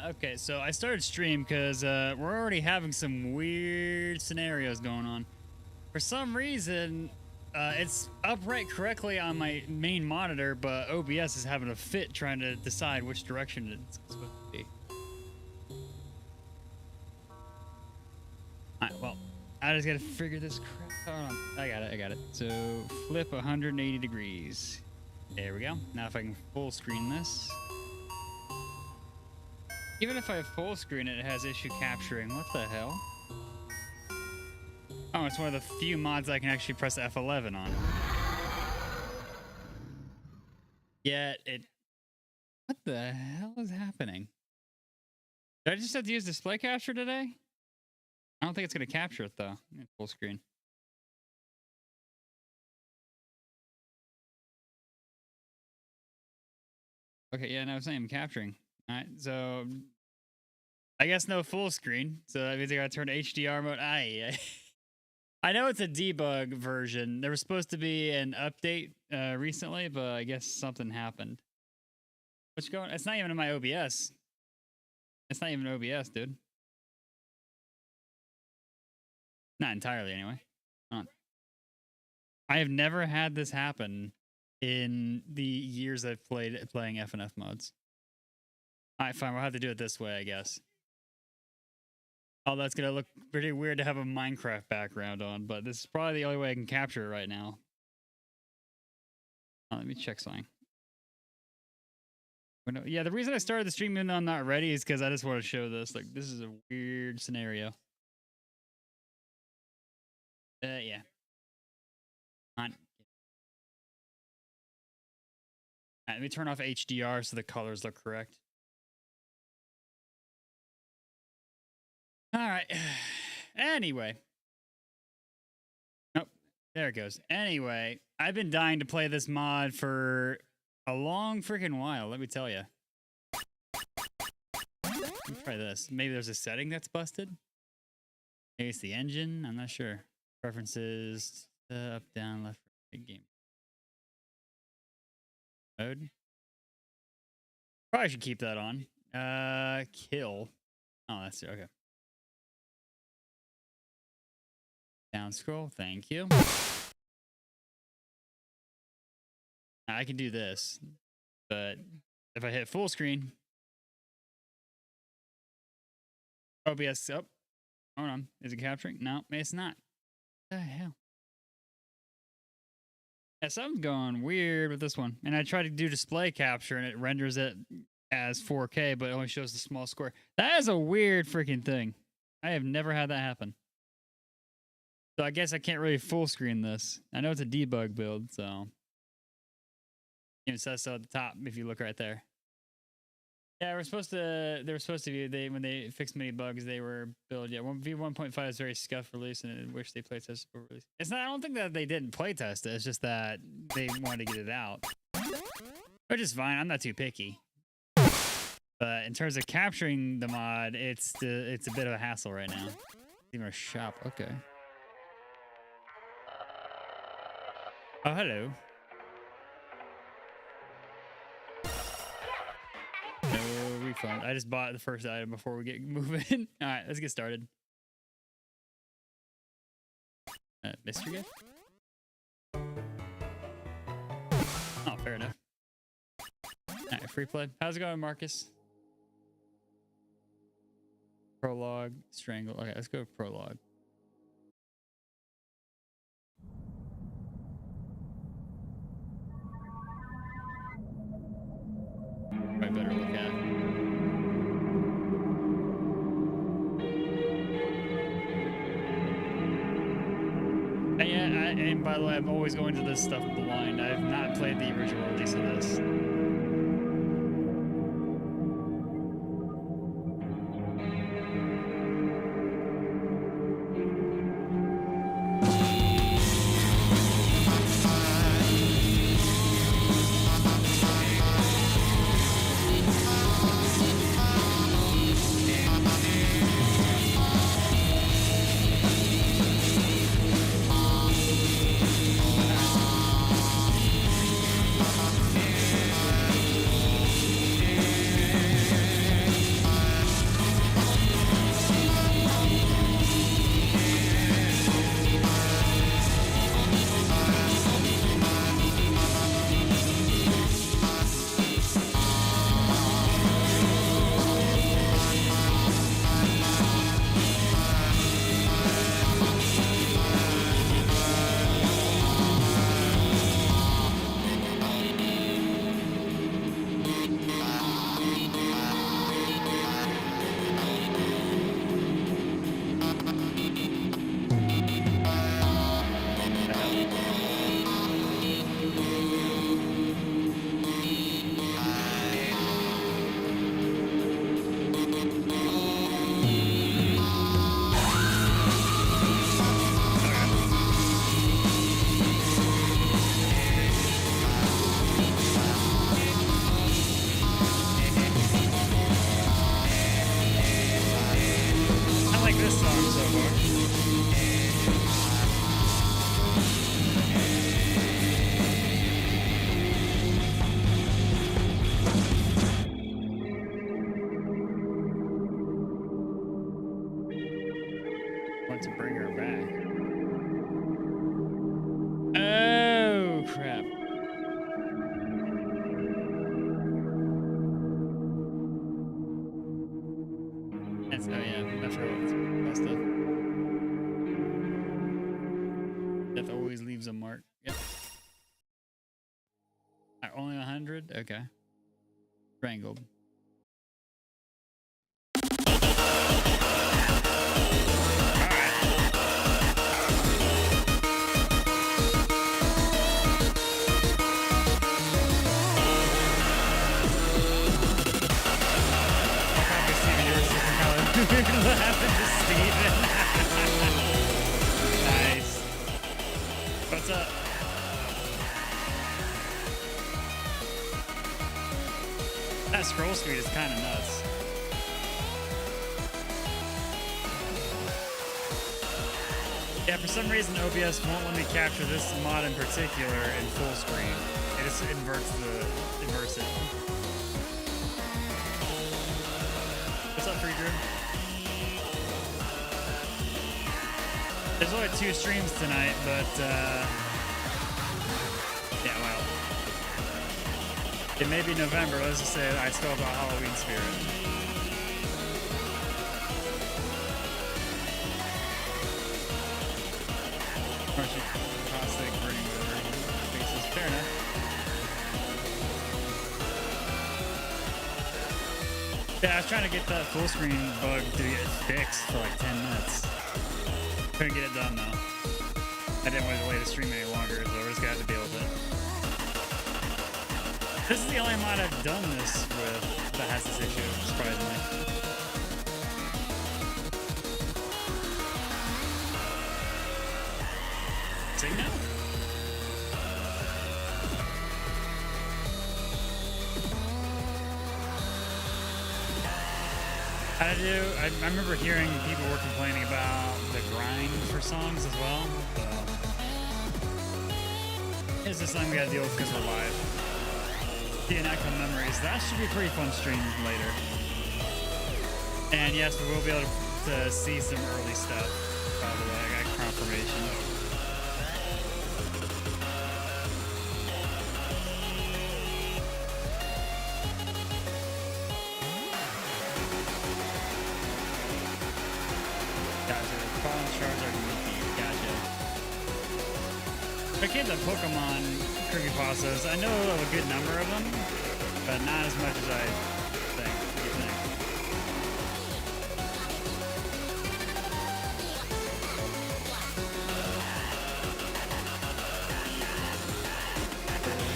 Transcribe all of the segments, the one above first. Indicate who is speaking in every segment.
Speaker 1: Okay, so I started stream because we're already having some weird scenarios going on. For some reason, it's upright correctly on my main monitor, but OBS is having a fit trying to decide which direction it's supposed to be. Alright, well, I just gotta figure this crap out. I got it. So, flip 180 degrees. There we go. Now if I can full screen this. Even if I full screen it, it has issue capturing. What the hell? Oh, it's one of the few mods I can actually press F11 on. Yet it... What the hell is happening? Did I just have to use display capture today? I don't think it's going to capture it, though. Full screen. Okay, yeah, no, it's not even capturing. All right, so I guess no full screen. So that means I got to turn HDR mode. I know it's a debug version. There was supposed to be an update recently, but I guess something happened. What's going on? It's not even in my OBS. It's not even OBS, dude. Not entirely, anyway. I have never had this happen in the years I've playing FNF modes. Alright, fine. We'll have to do it this way, I guess. Oh, that's gonna look pretty weird to have a Minecraft background on, but this is probably the only way I can capture it right now. Let me check something. Yeah, the reason I started the stream even though I'm not ready is because I just want to show this. Like, this is a weird scenario. Yeah. Alright, let me turn off HDR so the colors look correct. All right. Anyway. Nope. There it goes. Anyway, I've been dying to play this mod for a long freaking while, let me tell you. Let me try this. Maybe there's a setting that's busted. Maybe it's the engine. I'm not sure. Preferences. Up, down, left, right, game. Mode. Probably should keep that on. Kill. Oh, that's it. Okay. Down scroll. Thank you. I can do this, but if I hit full screen, OBS. Oh, hold on. Is it capturing? No, it's not. What the hell? Yeah, something's going weird with this one. And I tried to do display capture and it renders it as 4K, but it only shows the small square. That is a weird freaking thing. I have never had that happen. So I guess I can't really full screen this. I know it's a debug build, so. It says so at the top if you look right there. Yeah, they were supposed to be, when they fixed many bugs, they were built. Yeah, V1.5 is very scuffed release, and I wish they playtested for release. It's not, I don't think that they didn't playtest it, it's just that they wanted to get it out. Which is fine, I'm not too picky. But in terms of capturing the mod, it's a bit of a hassle right now. Even a shop, okay. Oh, hello. No refund. I just bought the first item before we get moving. All right, let's get started. Mystery gift? Oh, fair enough. All right, free play. How's it going, Marcus? Prologue, strangle. Okay, let's go with prologue. I better look at. And yeah, and by the way, I'm always going to this stuff blind. I have not played the original release of this. Death always leaves a mark. Yep. Only 100? Okay. Strangled. What happened to Steven? Nice. What's up? That scroll speed is kind of nuts. Yeah, for some reason OBS won't let me capture this mod in particular in full screen. It just inverts it. What's up, Free Drew? There's only 2 streams tonight, but yeah, well, it may be November. Let's just say I still have a Halloween spirit. Caustic, burning whatever faces. Fair enough. Yeah, I was trying to get that full screen bug to get fixed for like 10 minutes. Couldn't get it done though. I didn't want to delay the stream any longer, so we're just gonna have to deal with it. This is the only mod I've done this with that has this issue, surprisingly. Signal? I remember hearing people were complaining about the grind for songs as well. So it's just something we gotta deal with because we're live. Reenactment memories. That should be a pretty fun stream later. And yes, we will be able to see some early stuff. By the way, I got confirmation. I came to Pokemon creepypastas. I know of a good number of them, but not as much as I think. What do you think?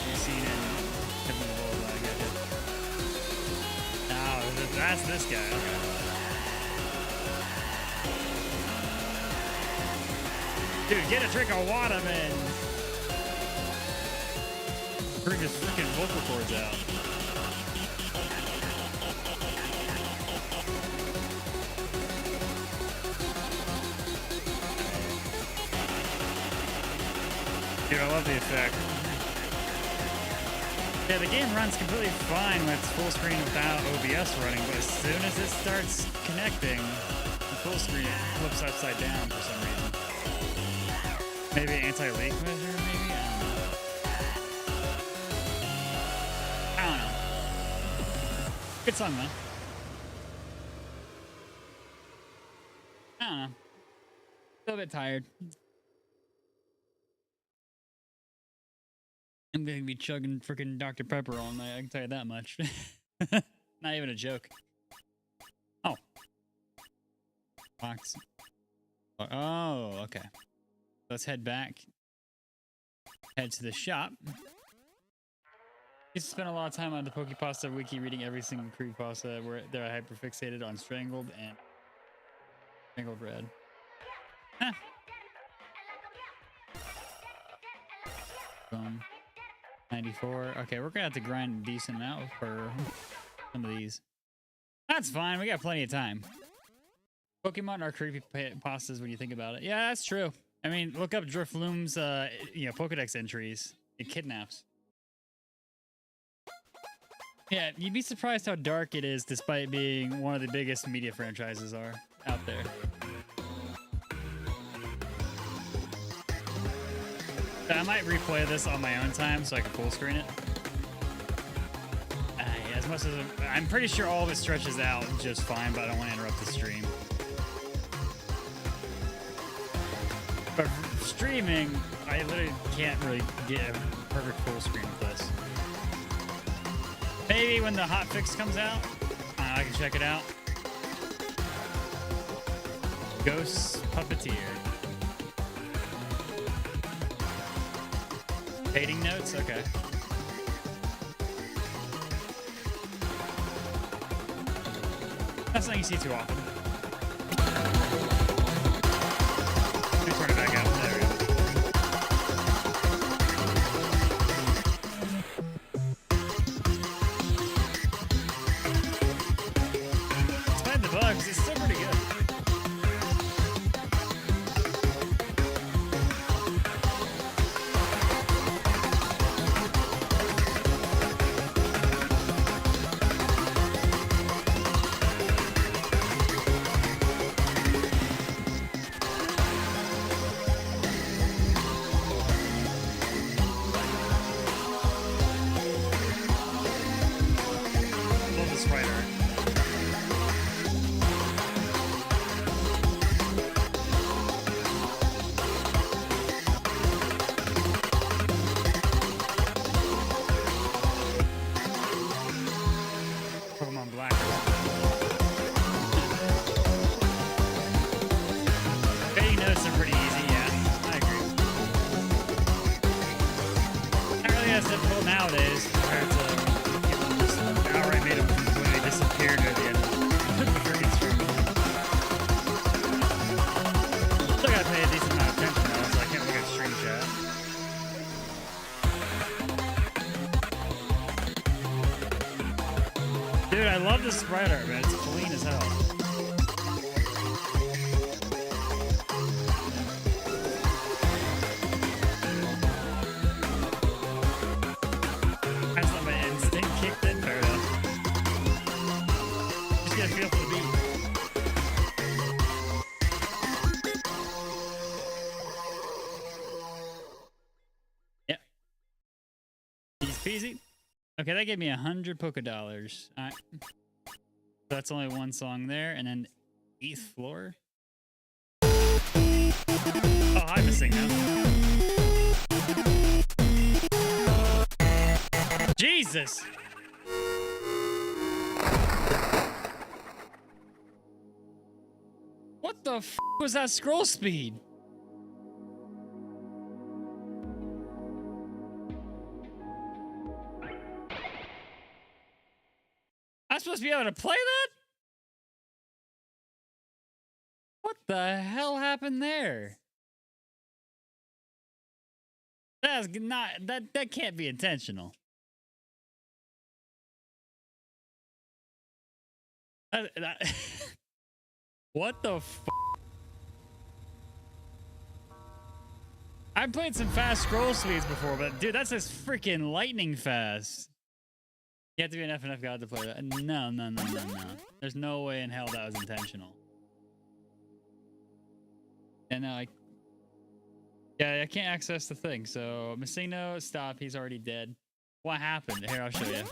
Speaker 1: You've seen in different world, I get it. Oh, that's this guy. Okay. Dude, get a drink of water, man. Bring his freaking vocal cords out. Dude, I love the effect. Yeah, the game runs completely fine when it's full screen without OBS running, but as soon as it starts connecting, the full screen flips upside down for some reason. Maybe anti-leak measure, maybe? I don't know. Good song, though. I don't know. Still a bit tired. I'm gonna be chugging freaking Dr. Pepper all night, I can tell you that much. Not even a joke. Oh. Box. Oh, okay. Let's head back. Head to the shop. Used to spend a lot of time on the Poképasta wiki reading every single creepypasta where they're hyperfixated on Strangled and Strangled Red. Huh. Boom. 94. Okay, we're gonna have to grind a decent amount for some of these. That's fine, we got plenty of time. Pokemon are creepypastas when you think about it. Yeah, that's true. I mean, look up Drifloom's Pokedex entries. It kidnaps. Yeah, you'd be surprised how dark it is despite being one of the biggest media franchises are out there. I might replay this on my own time so I can full screen it. As much as I'm pretty sure all of it stretches out just fine, but I don't want to interrupt the stream. But streaming, I literally can't really get a perfect full screen with this. Maybe when the hot fix comes out, I can check it out. Ghost Puppeteer. Fading notes? Okay. That's something you see too often. Let me turn it back out. There we go. Despite the bugs, it's still pretty good. Dude, I love this sprite art, man. It's clean as hell. That's not my instinct kicked in, fair enough. Just get a feel for the beat. Yep. Easy peasy. Okay, that gave me 100 polka dollars. All right. So that's only one song there, and then 8th floor. Oh, I'm missing now. Jesus! What the f was that scroll speed? I'm supposed to be able to play that? What the hell happened there? That's not that can't be intentional. What the f? I've played some fast scroll speeds before, but dude, that's just freaking lightning fast. You have to be an FNF god to play that. No. There's no way in hell that was intentional. And now I can't access the thing. So Messino, stop. He's already dead. What happened? Here, I'll show you.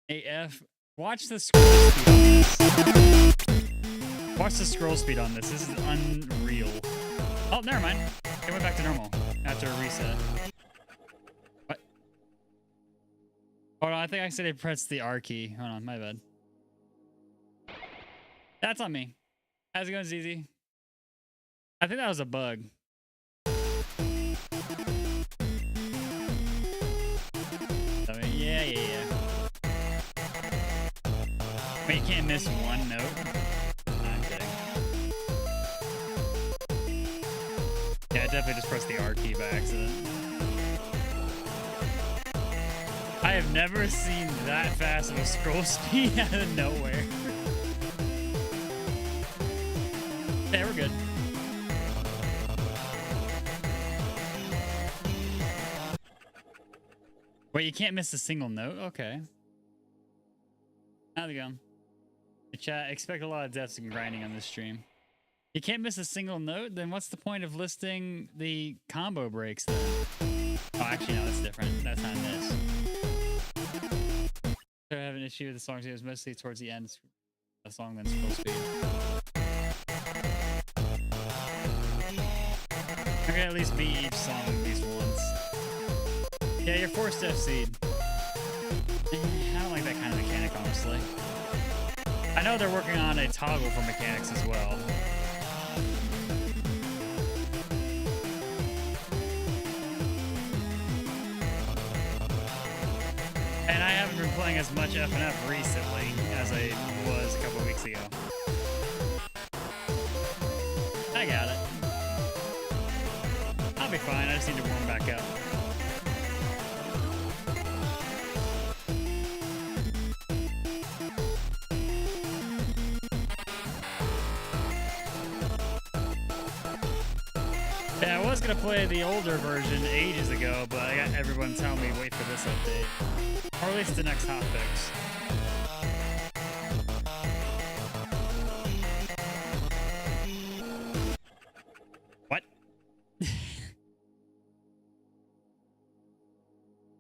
Speaker 1: AF. Watch the scroll speed on this. Watch the scroll speed on this. This is unreal. Oh, never mind. It went back to normal after a reset. What? Hold on, I think I accidentally pressed the R key. Hold on, my bad. That's on me. How's it going, ZZ? I think that was a bug. Yeah. Wait, you can't miss one note? I'm kidding. Yeah, I definitely just pressed the R key by accident. I have never seen that fast of a scroll speed out of nowhere. Yeah, we're good. Wait, you can't miss a single note? Okay. How's it going? Chat, expect a lot of deaths and grinding on this stream. You can't miss a single note? Then what's the point of listing the combo breaks then? Oh, actually, no, that's different. That's not this. I have an issue with the song. It was mostly towards the end. The song then scroll speed. I can at least beat each song at least once. Yeah, you're forced to seed. I don't like that kind of mechanic, honestly. I know they're working on a toggle for mechanics as well. And I haven't been playing as much F&F recently as I was a couple weeks ago. I got it. I'll be fine. I just need to warm back up. Yeah, I was gonna play the older version ages ago, but I got everyone telling me wait for this update. Or at least the next hotfix. What?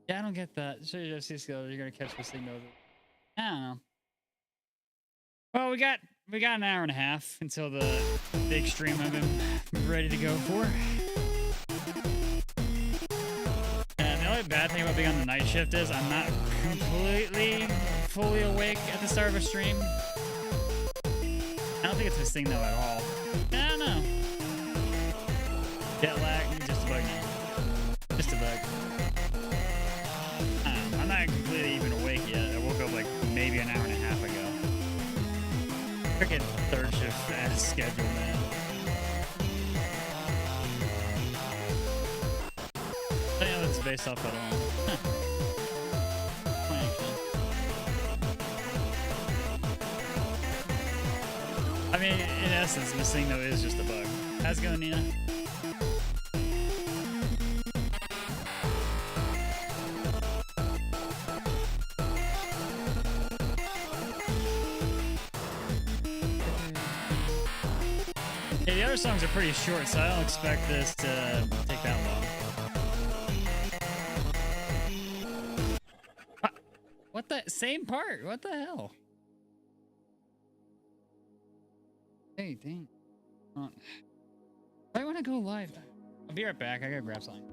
Speaker 1: Yeah, I don't get that. Show your FC skills, you're gonna catch the signal. I don't know. Well, we got an hour and a half until the big stream I've been ready to go for. And the only bad thing about being on the night shift is I'm not completely fully awake at the start of a stream. I don't think it's this thing though at all. I don't know. Jet lag, just a bug now. Just a bug. I don't know. I'm not completely even awake yet. I woke up like maybe an hour and a half ago. Freaking third shift ass schedule, man. I don't know if it's based off at all. Huh. I mean, in essence, this thing though is just a bug. How's it going, Nina? Yeah, the other songs are pretty short, so I don't expect this to take that long. What the? Same part? What the hell? Hey, dang. I want to go live. I'll be right back. I gotta grab something.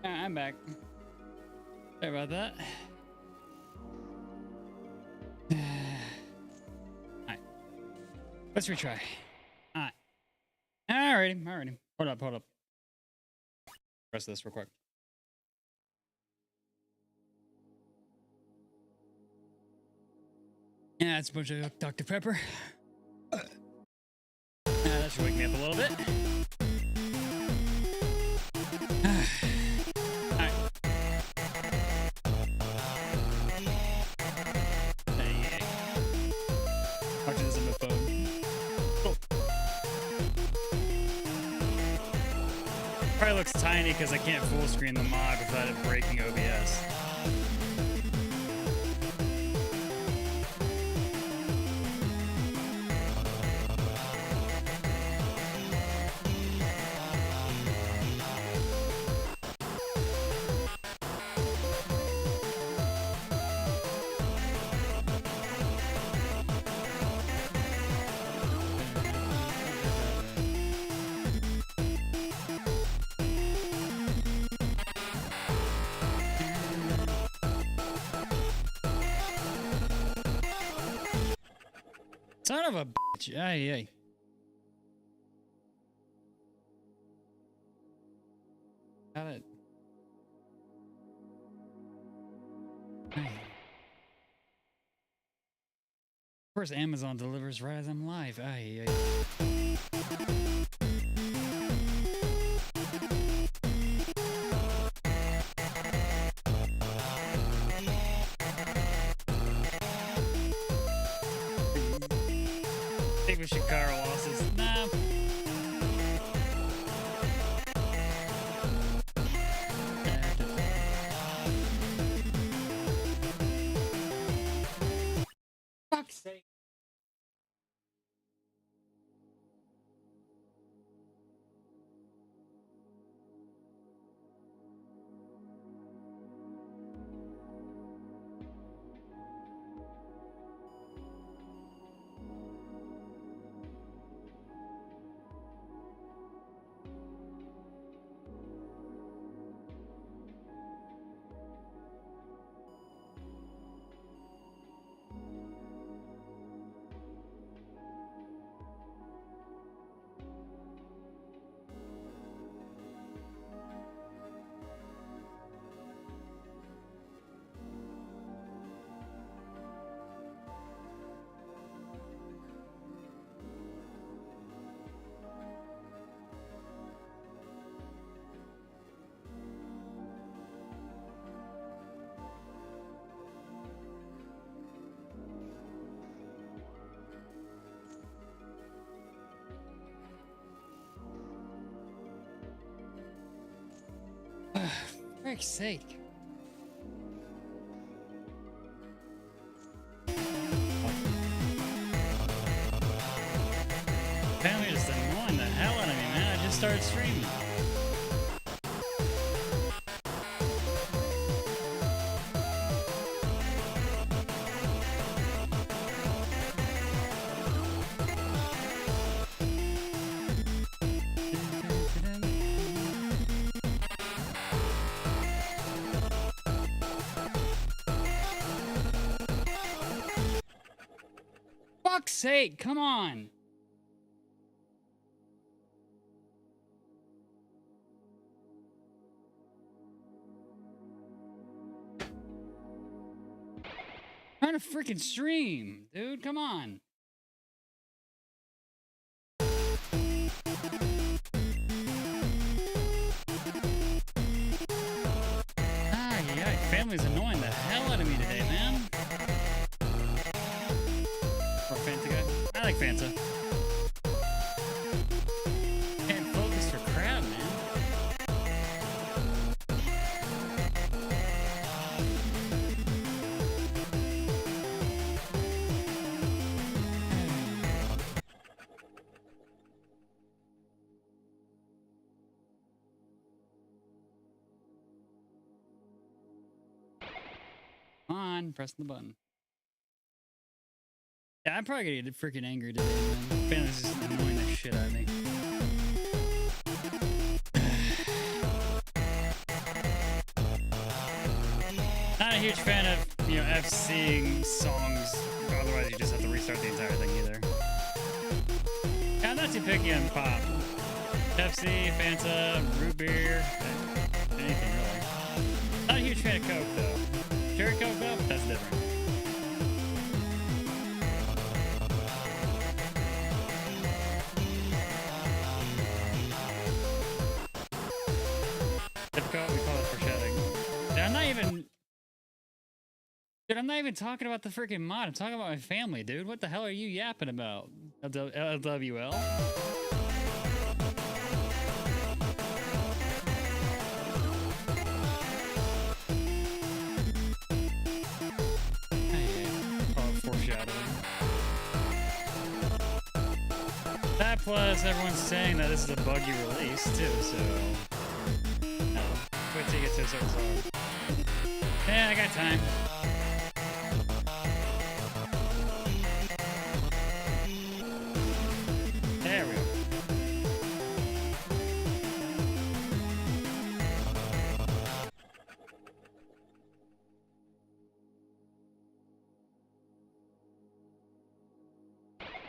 Speaker 1: I'm back. Sorry about that. Alright. Let's retry. Alright. Alrighty. Hold up. Press this real quick. Yeah, it's a bunch of Dr. Pepper. That should wake me up a little bit. Probably looks tiny because I can't full screen the mod without it breaking OBS. Son of a bitch. Ay. Got it. course, Amazon delivers right as I'm live. Ay, ay. I think we should car losses. Nah. Fuck's sake. For frick's sake. Apparently just annoying the hell out of me, man. I just started streaming. Fuck's sake, come on. Trying to freaking stream, dude, come on. Yeah, family's annoying the hell out of me today, man. Or Fanta guy? I like Fanta. Can't focus for crap, man. Come on, pressing the button. Yeah, I'm probably gonna get freaking angry today, man. Family's just annoying the shit out of me. Not a huge fan of, you know, FCing songs. Otherwise, you just have to restart the entire thing either. Yeah, I'm not too picky on pop. Pepsi, Fanta, root beer, anything really. Not a huge fan of Coke though. Cherry Coke though, that's different. Difficult, we call it foreshadowing. Dude, I'm not even talking about the freaking mod. I'm talking about my family, dude. What the hell are you yapping about? LWL? That plus everyone's saying that this is a buggy release too, so no. Wait till you get to a certain song. Yeah, I got time. There we go.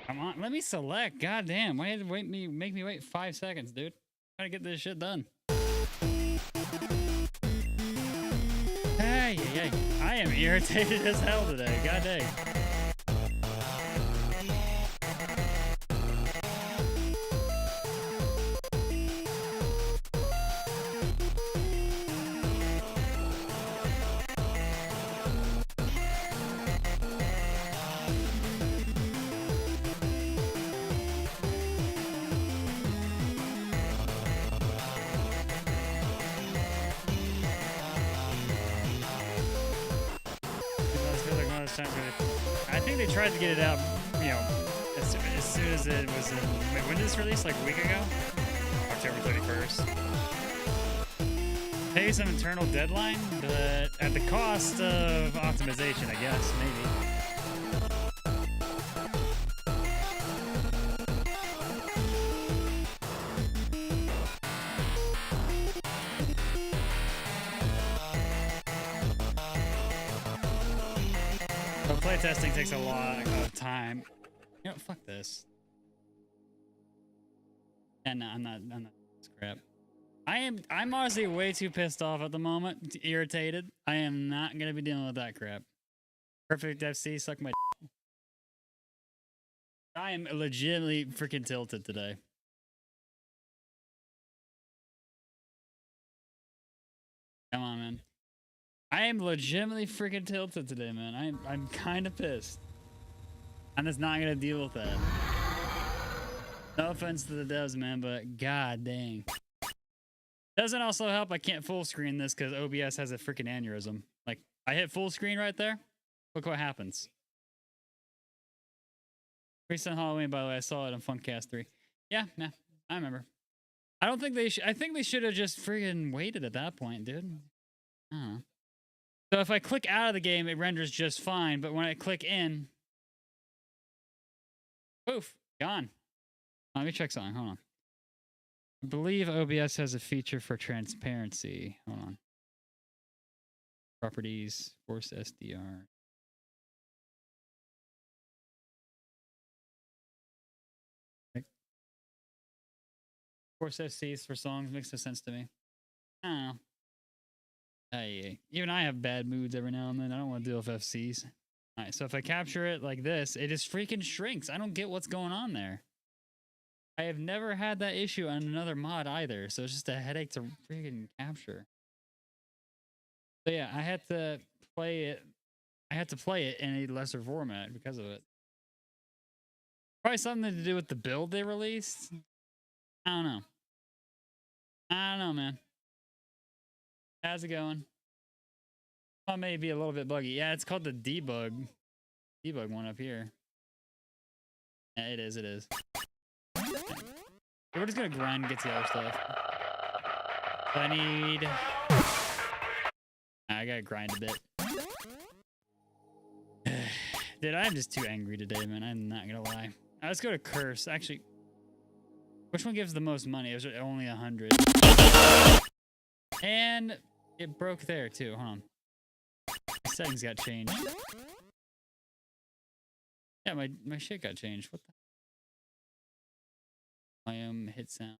Speaker 1: Come on, let me select. God damn, why did you make me wait 5 seconds, dude? Trying to get this shit done. Hey, I am irritated as hell today. God dang. This time, I think they tried to get it out, you know, as soon as it was in. Wait, when did this release? Like a week ago? October 31st. Pay some internal deadline, but at the cost of optimization, I guess, maybe. Playtesting takes a lot of time. You know, fuck this. Yeah, no, I'm not this crap. I'm honestly way too pissed off at the moment, irritated. I am not gonna be dealing with that crap. Perfect FC, suck my d. I am legitimately freaking tilted today. Come on, man. I am legitimately freaking tilted today, man. I'm kind of pissed. I'm just not gonna deal with that. No offense to the devs, man, but god dang. Doesn't also help I can't full screen this because OBS has a freaking aneurysm. Like, I hit full screen right there. Look what happens. Recent Halloween, by the way, I saw it on Funkcast 3. Yeah, I remember. I don't think they should. I think they should have just freaking waited at that point, dude. I don't know. So if I click out of the game, it renders just fine, but when I click in, poof, gone. Let me check something. Hold on. I believe OBS has a feature for transparency. Hold on. Properties, force SDR. Force FCs for songs makes no sense to me. I don't know. Hey, even I have bad moods every now and then. I don't want to deal with FCs. All right, so if I capture it like this, it just freaking shrinks. I don't get what's going on there. I have never had that issue on another mod either, so it's just a headache to freaking capture. So yeah, I had to play it. I had to play it in a lesser format because of it. Probably something to do with the build they released. I don't know. I don't know, man. How's it going? Oh, maybe a little bit buggy. Yeah, it's called the debug one up here. Yeah, it is. We're just gonna grind and get to the other stuff. So I gotta grind a bit. Dude, I'm just too angry today, man. I'm not gonna lie. Let's go to curse. Actually, which one gives the most money? It was only 100. And it broke there too. Hold on. My settings got changed. Yeah, my shit got changed. What the? Volume, hit sound.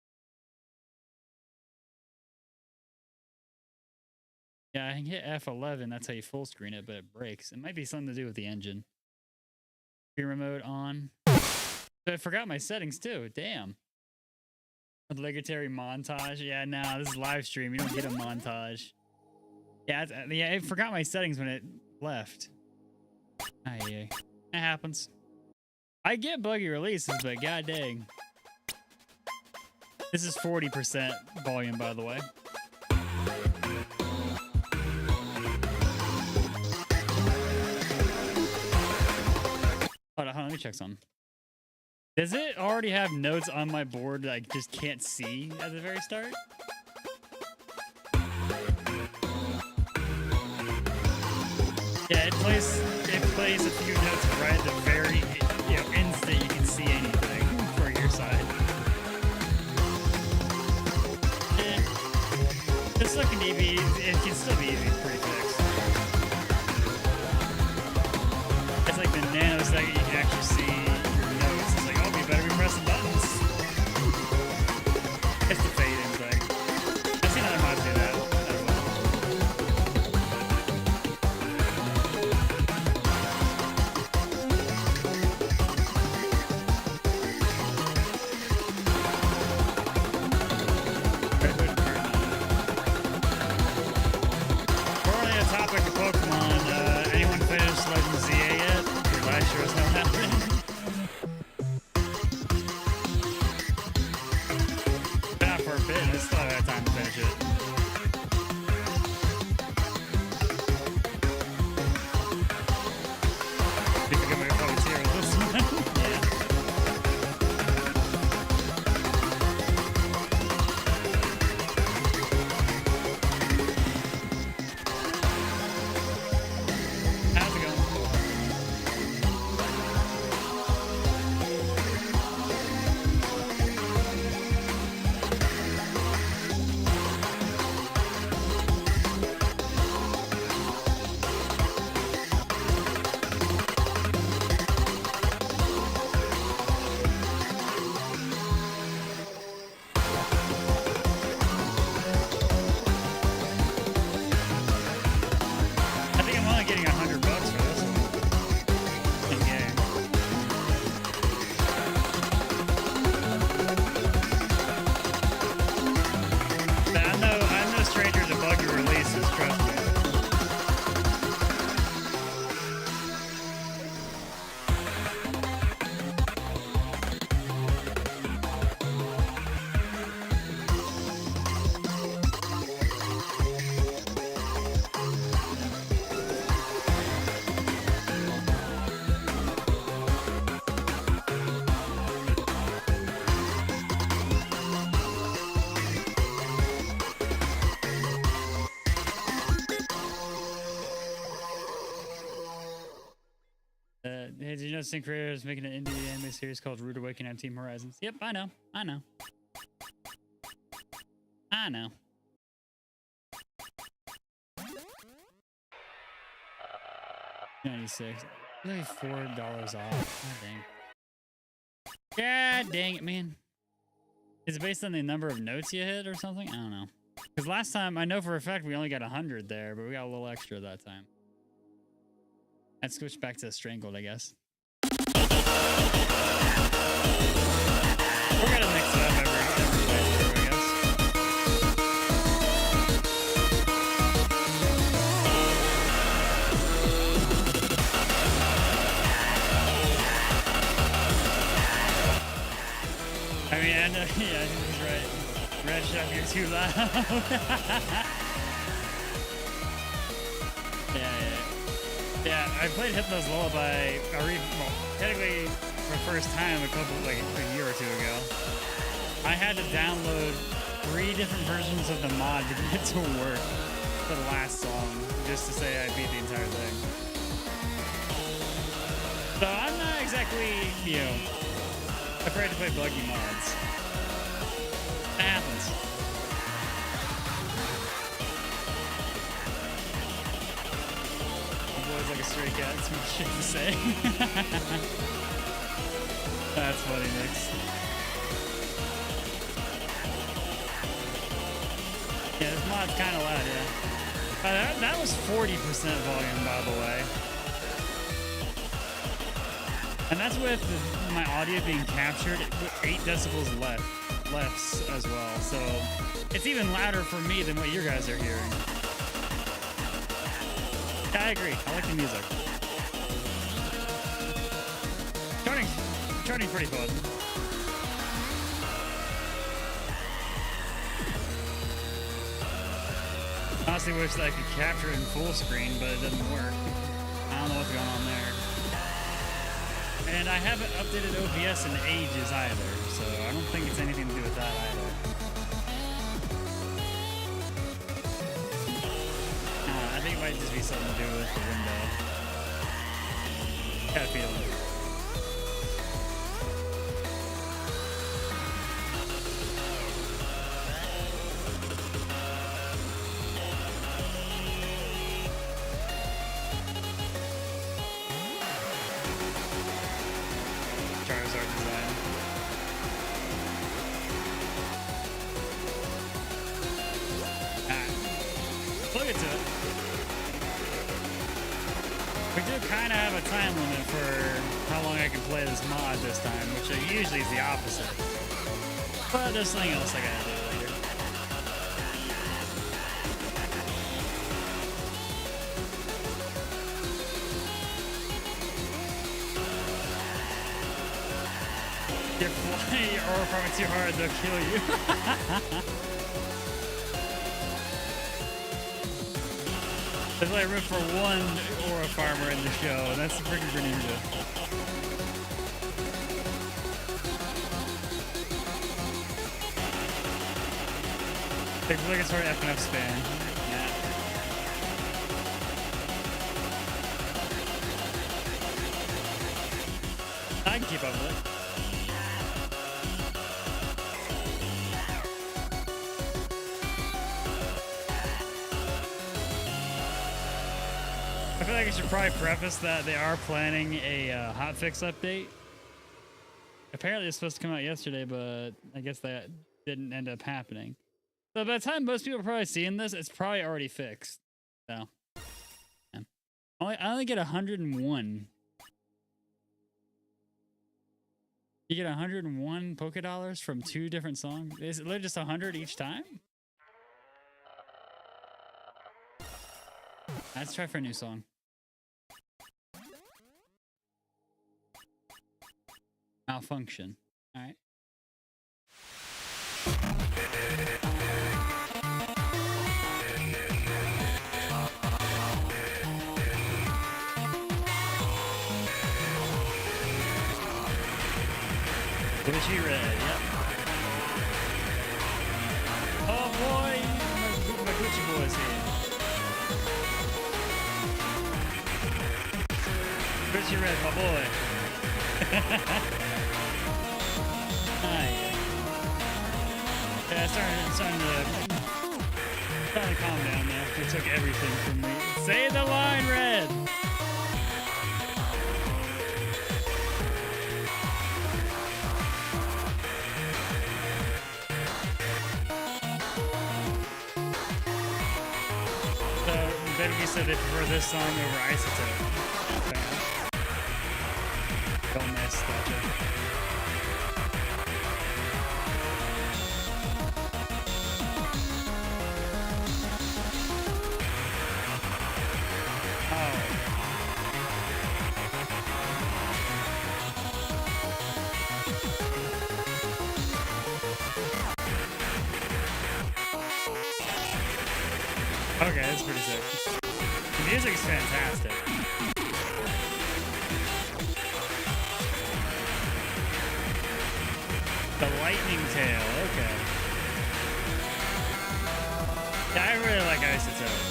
Speaker 1: Yeah, I can hit F11. That's how you full screen it, but it breaks. It might be something to do with the engine. Screen remote on. So I forgot my settings too. Damn. Obligatory montage. Yeah, nah, this is live stream. You don't get a montage. Yeah, I forgot my settings when it left. Ah, yeah. It happens. I get buggy releases, but god dang. This is 40% volume, by the way. Hold on, let me check something. Does it already have notes on my board that I just can't see at the very start? Yeah, it plays a few notes right at the very instant you can see anything for your side. Just looking to be, it can still be easy to prefix. It's like the nanosecond you can actually see your notes. It's like, oh, you better be pressing buttons. It's the fade-in thing. I've seen other mods do that as well. Hey, did you know Sync Creator is making an indie anime series called Rude Awakening on Team Horizons? Yep, I know. 96. Only $4 off. God dang it, man. Is it based on the number of notes you hit or something? I don't know. Because last time, I know for a fact we only got 100 there, but we got a little extra that time. I'd switch back to Strangled, I guess. We're gonna mix it up every playthrough, I guess. I mean, I know, yeah, I think he's right. Red Chef, you're too loud. Yeah, I played Hypno's Lullaby, technically for the first time a year or two ago. I had to download 3 different versions of the mod to get it to work for the last song, just to say I beat the entire thing. So I'm not exactly, afraid to play buggy mods. That happens. Boy's like a stray cat, too much shit to say. That's funny, Nix. Yeah, this mod's kind of loud, yeah. That was 40% volume, by the way. And that's with my audio being captured with 8 decibels less as well. So it's even louder for me than what you guys are hearing. Yeah, I agree. I like the music. Charting's pretty fun. Honestly wish that I could capture it in full screen, but it doesn't work. I don't know what's going on there. And I haven't updated OBS in ages either, so I don't think it's anything to do with that either. I think it might just be something to do with the window. Got a feeling. Time limit for how long I can play this mod this time, which usually is the opposite. But there's something else I gotta do later. If you fly your aura farmer too hard, they'll kill you. There's only room for one aura farmer in the show, and that's the freaking Greninja. Take obligatory FNF span. Yeah. I can keep up with it. I feel like I should probably preface that they are planning a hotfix update. Apparently it's supposed to come out yesterday, but I guess that didn't end up happening. So by the time most people are probably seeing this, it's probably already fixed. So yeah. I only get 101. You get 101 Poké Dollars from 2 different songs? Is it literally just 100 each time? Let's try for a new song. Malfunction. All right. Gucci red, yep. Oh boy, my Gucci boy's here. Gucci you red, my boy. Yeah, starting to calm down now. They took everything from me. Say the line, Red. So, Benny said they prefer this song over Isotope. Don't miss, gotcha. Okay, that's pretty sick. The music's fantastic. The lightning tail, okay. Yeah, I really like Isotope.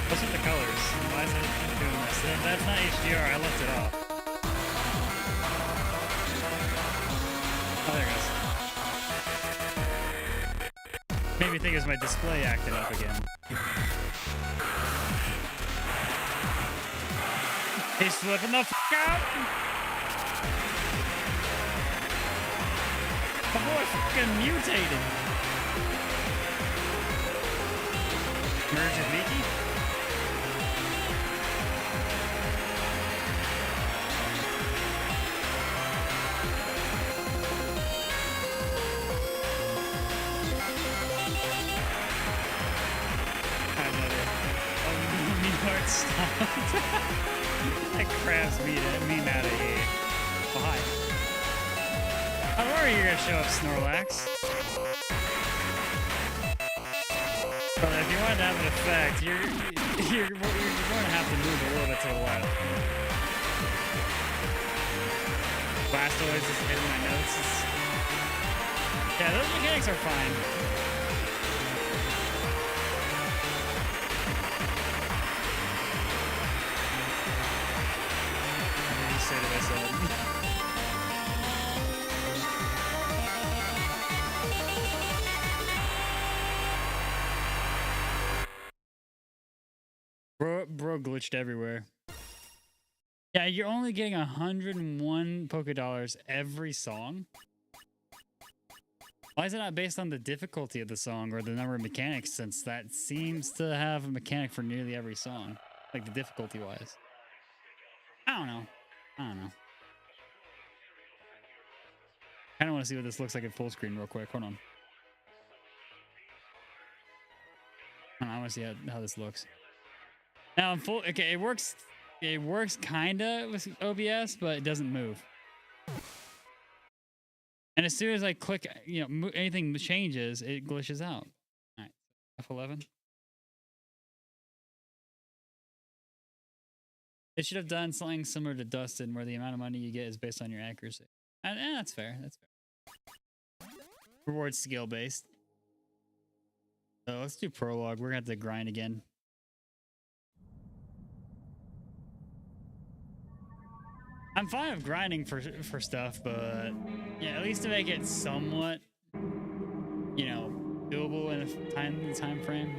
Speaker 1: What's with the colors? Why is it doing this? That's not HDR, I left it off. Oh, there it goes. Made me think it was my display acting up again. He's flipping the f*** out! My boy fucking mutated. Merge with Mickey? That crabs me out of here. Oh, hi. How are you gonna show up, Snorlax? But if you want to have an effect, you're going to have to move a little bit to the left. Blastoise is hitting my notes. Yeah, those mechanics are fine. Bro glitched everywhere. Yeah, you're only getting 101 Poké every song. Why is it not based on the difficulty of the song or the number of mechanics, since that seems to have a mechanic for nearly every song, like the difficulty wise? I don't know. I kind of want to see what this looks like at full screen real quick. Hold on. I want to see how this looks. Now in full, okay, it works kind of with OBS, but it doesn't move. And as soon as I click, anything changes, it glitches out. All right, F11. It should have done something similar to Dustin, where the amount of money you get is based on your accuracy. And that's fair. That's fair. Reward skill based. So let's do prologue. We're gonna have to grind again. I'm fine with grinding for stuff, but yeah, at least to make it somewhat, doable in a time frame,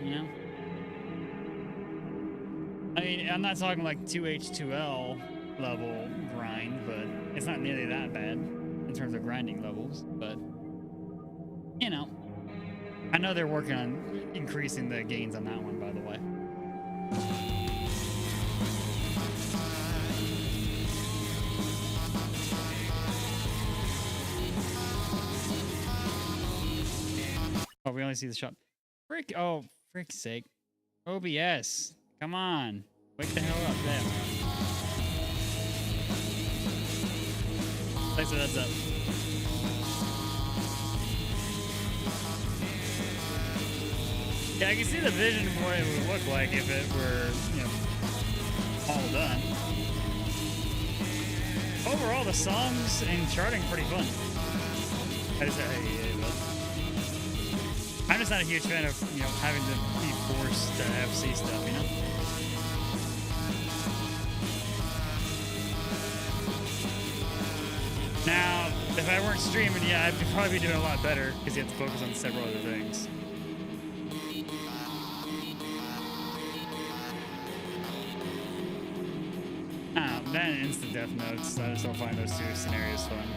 Speaker 1: I mean, I'm not talking like 2H2L level grind, but it's not nearly that bad in terms of grinding levels, but I know they're working on increasing the gains on that one, by the way. Oh, we only see the shot. Frick's sake. OBS. Come on. Wake the hell up. There. Thanks for that up. Yeah, I can see the vision of what it would look like if it were, all done. Overall, the songs and charting pretty fun. I'm just not a huge fan of, having to be forced to FC stuff, If I weren't streaming, yeah, I'd probably be doing a lot better because you have to focus on several other things. That and instant death notes. I just don't find those two scenarios fun.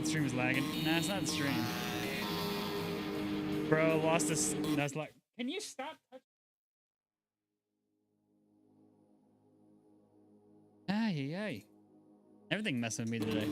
Speaker 1: Stream is lagging. Nah, it's not the stream. Bro, lost this. That's like. Can you stop touching? Ay. Everything messing with me today.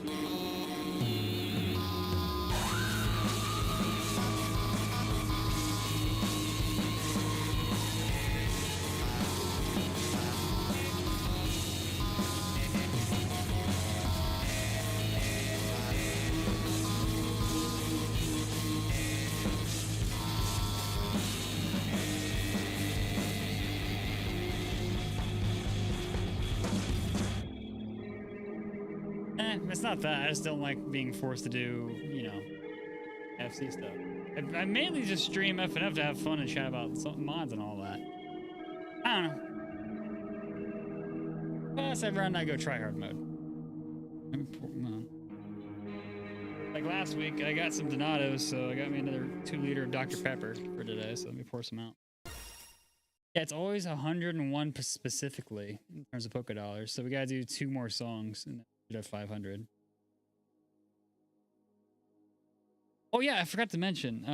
Speaker 1: It's not that. I just don't like being forced to do, you know, FC stuff. I mainly just stream FNF to have fun and chat about mods and all that. I don't know. Plus, every round I go try hard mode. Like last week, I got some Donatos, so I got me another 2 liter of Dr. Pepper for today, so let me pour some out. Yeah, it's always 101 specifically in terms of Poké Dollars, so we gotta do 2 more songs and then we should have 500. Oh yeah, I forgot to mention,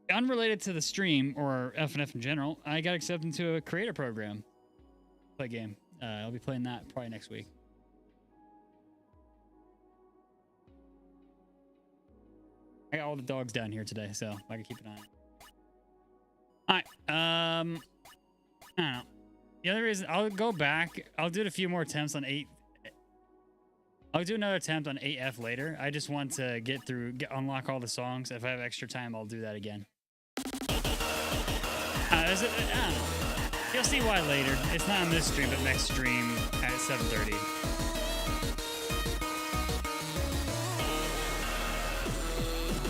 Speaker 1: unrelated to the stream or FNF in general, I got accepted into a creator program. Play game. I'll be playing that probably next week. I got all the dogs down here today, so I can keep an eye on it. Alright, I don't know. The other reason, I'll go back. I'll do a few more attempts on 8. I'll do another attempt on 8F later. I just want to unlock all the songs. If I have extra time, I'll do that again. I don't know. You'll see why later. It's not on this stream, but next stream at 7:30.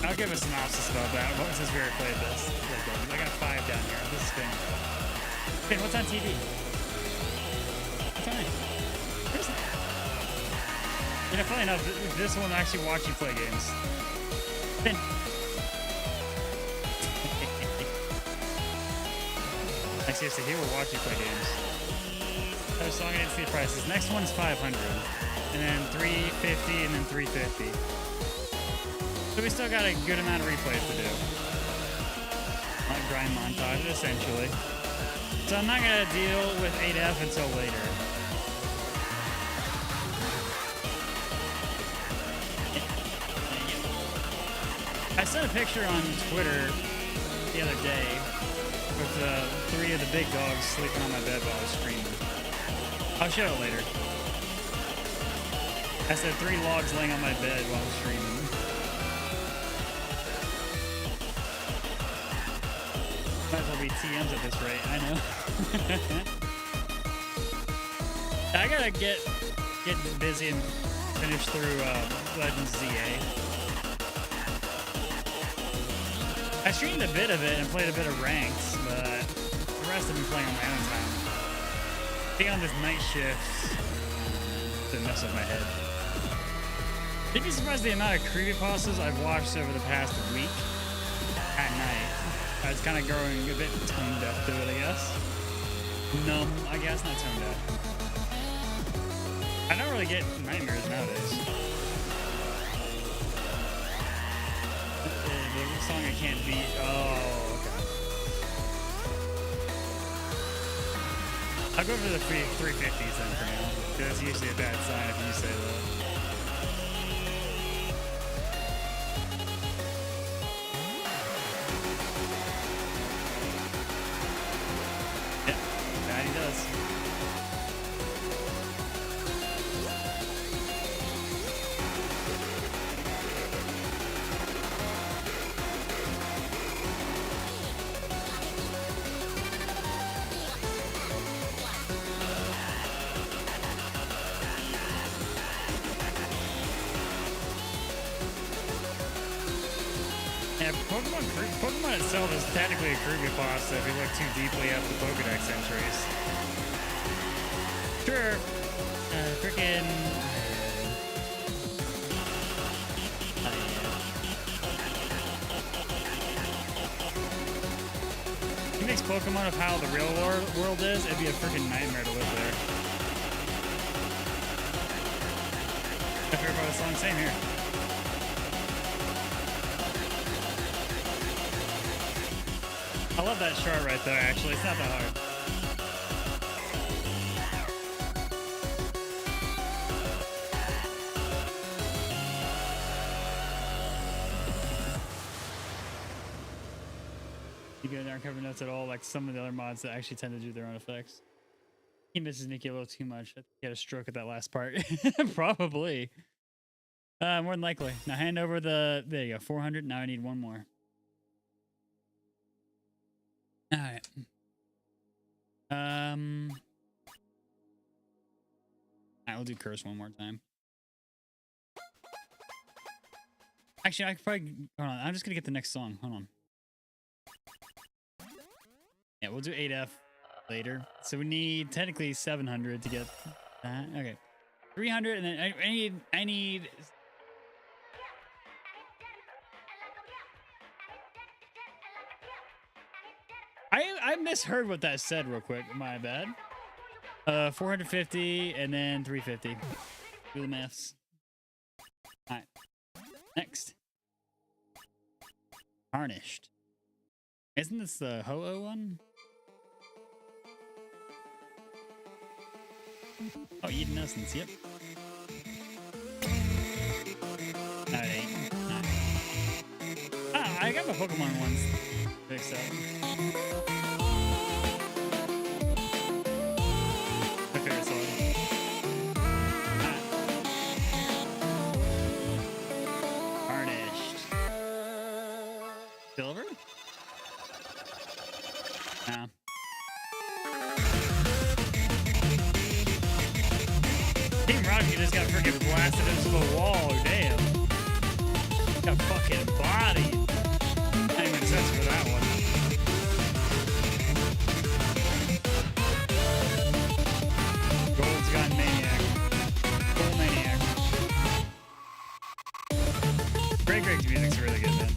Speaker 1: I'll give a synopsis about that since we already played this. I got 5 down here. This is Finn. Finn, what's on TV? What's on it? You know, funny enough, this one actually watch you play games. Finn. Like seriously, he will watch you play games. Another song I didn't see the prices. Next one's 500, and then 350, and then 350. So we still got a good amount of replays to do. Like grind montage, essentially. So I'm not gonna deal with 8F until later. I sent a picture on Twitter the other day with 3 of the big dogs sleeping on my bed while I was streaming. I'll show it later. I said 3 logs laying on my bed while I was streaming. Might as well be TMs at this rate, I know. I gotta get busy and finish through Legends ZA. I streamed a bit of it and played a bit of ranks, but the rest I've been playing on my own time. Being on this night shift to mess with my head. You'd be surprised the amount of creepypastas I've watched over the past week at night. I was kind of growing a bit tone deaf to it, I guess. Numb, I guess, not tone deaf. I don't really get nightmares nowadays. The song I can't beat. Oh, okay. I'll go for the 350s then for now. That's usually a bad sign if you say that. Pokemon itself is technically a creepypasta if you look too deeply at the Pokedex entries. Sure, Freaking. He makes Pokemon of how the real world is. It'd be a freaking nightmare to live there. I heard about the song. Same here. I love that chart right there. Actually, it's not that hard. You get aren't covered notes at all, like some of the other mods that actually tend to do their own effects. He misses Nikki a little too much. I think he had a stroke at that last part. Probably. More than likely. Now hand over the. There you go. 400. Now I need one more. All right. All right, we'll do curse one more time. Actually, I could probably. Hold on. I'm just gonna get the next song. Hold on. Yeah, we'll do 8F later. So we need technically 700 to get that. Okay, 300, and then I need. I misheard what that said real quick. My bad. 450 and then 350. Do the maths. All right. Next. Tarnished. Isn't this the Ho-Oh one? Oh, Eden Essence, yep. Alright. Ah, I got my Pokemon ones fixed up. My favorite song. Tarnished. Silver? Nah. Team Rocket just got freaking blasted into the wall. Damn. Got fucking bodied. That makes sense for that one. Gold's got Maniac. Gold Maniac. Greg's music's really good, man.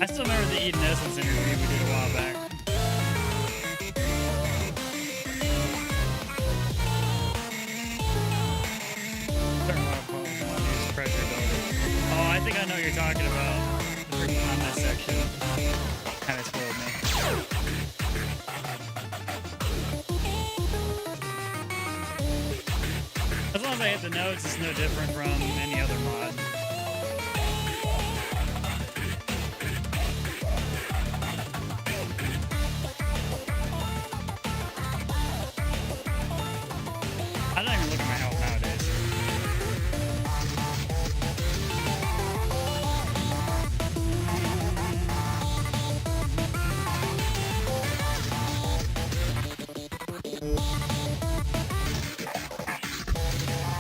Speaker 1: I still remember the Eden Essence interview we did a while back. Oh, I think I know what you're talking about. The freaking comment section kind of spoiled me. As long as I hit the notes, it's no different from any other mod. I don't even look at my health nowadays.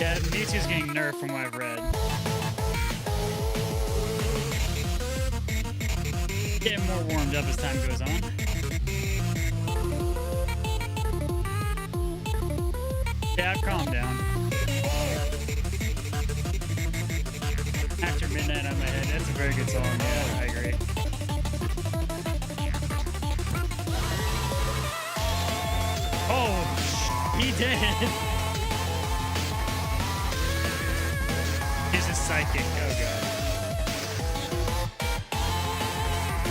Speaker 1: Yeah, Mewtwo's getting nerfed from what I've read. Getting more warmed up as time goes on. Yeah, I've calmed down. After Midnight on My Head, that's a very good song. Yeah, I agree. Oh, he did. He's a psychic. Oh god.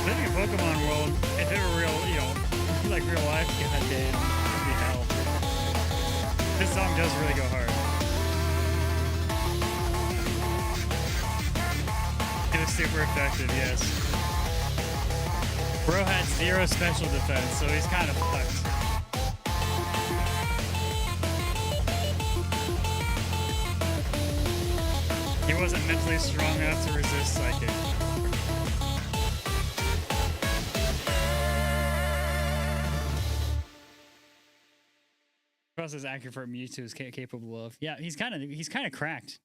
Speaker 1: Living in Pokemon world, if it were real, you know, like real life, goddamn, it'd be hell. This song does really go hard. It was super effective, yes. Bro had 0 special defense, so he's kind of fucked. He wasn't mentally strong enough to resist Psychic. Who else is accurate for Mewtwo is capable of? Yeah, he's kind of cracked.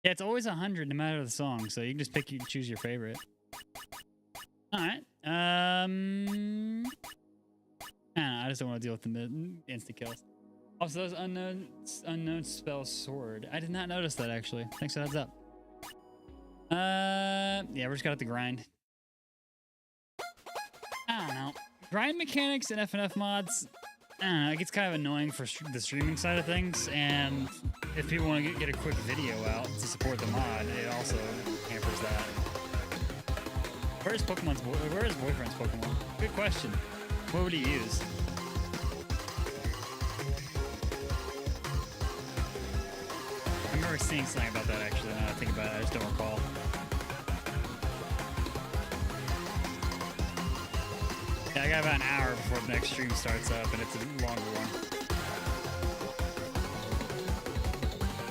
Speaker 1: Yeah, it's always 100 no matter the song, so you can just choose your favorite. All right. I just don't want to deal with the instant kills. Also, those unknown spell sword. I did not notice that actually. Thanks for the heads up. Yeah, we're just gonna have to grind. I don't know. Grind mechanics in FNF mods. I don't know. It gets kind of annoying for the streaming side of things, and if people want to get a quick video out to support the mod, it also hampers that. Where's boyfriend's Pokemon? Good question. What would he use? I remember seeing something about that actually. Now that I think about it, I just don't recall. Yeah, I got about an hour before the next stream starts up, and it's a longer one.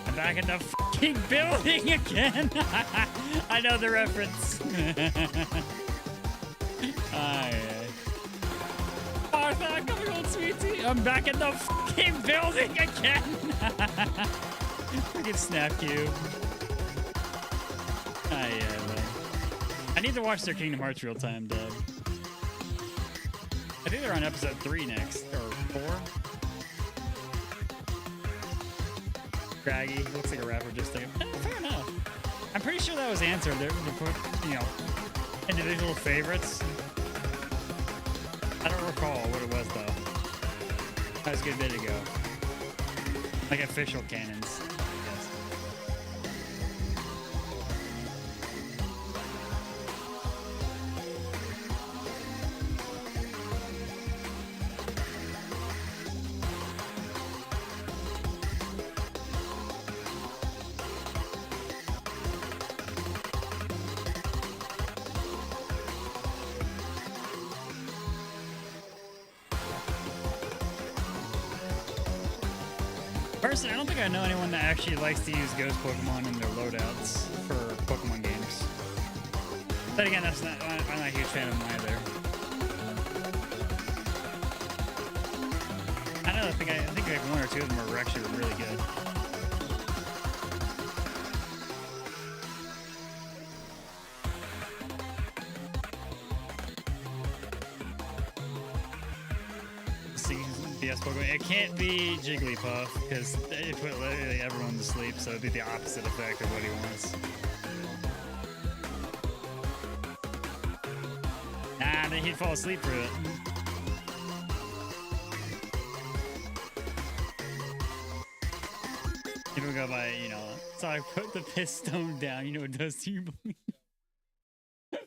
Speaker 1: I'm back in the fucking building again. I know the reference. Martha, come here, old sweetie. I'm back in the fucking building again. Freaking Snap Cube. Yeah, man. I need to watch their Kingdom Hearts real time dub. I think they're on episode 3 next, or 4. Craggy, looks like a rapper just like, fair enough. I'm pretty sure that was answered. They're put, individual favorites. I don't recall what it was though. That was a good bit ago. Like official canons, I guess. Personally, I don't think I know anyone that actually likes to use ghost Pokemon in their loadouts for Pokemon games. But again, I'm not a huge fan of them either. I think like 1 or 2 of them are actually really good. Pokemon. It can't be Jigglypuff because it put literally everyone to sleep, so it'd be the opposite effect of what he wants. Nah, then he'd fall asleep for it. People go by, so I put the pistone down, what it does to you?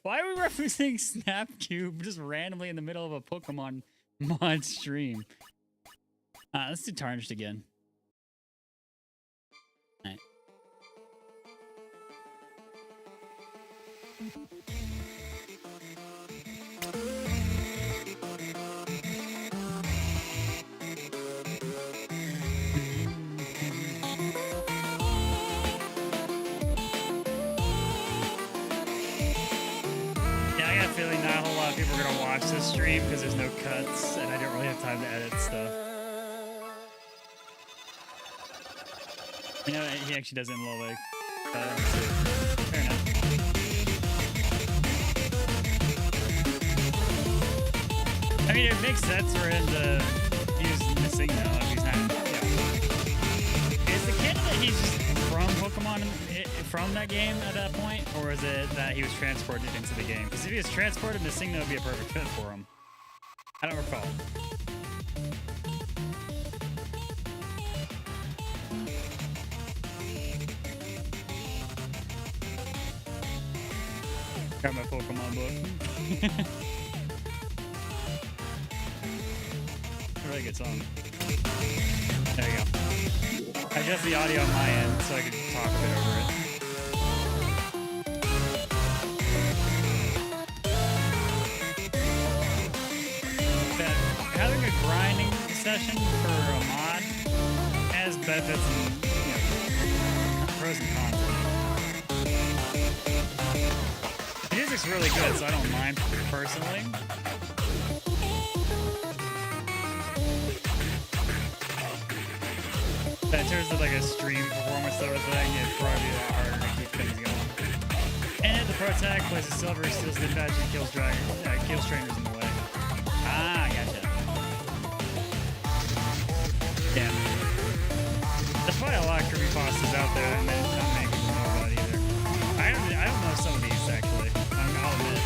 Speaker 1: Why are we referencing Snap Cube just randomly in the middle of a Pokemon mod stream? Let's do Tarnished again. All right. Yeah, I got a feeling not a whole lot of people are gonna watch this stream because there's no cuts and I don't really have time to edit stuff. He actually does it in low leg. Fair enough. I mean, it makes sense for him to use missing though if he's not. Is the canon that he's just from Pokemon from that game at that point, or is it that he was transported into the game? Because if he was transported, missing would be a perfect fit for him. I don't recall. Got my Pokemon book. Really good song. There you go. I adjust the audio on my end so I can talk a bit over it. But having a grinding session for a mod has benefits and pros and cons. The music's really good, so I don't mind personally. In terms of like a stream performance sort of thing, it'd probably be that harder to keep things going. And at the pro tag places silver steals the badge and kills trainers in the way. Ah, gotcha. Damn. There's probably a lot of creepypastas out there that not many people know about either. I don't know some of these actually. I'll admit.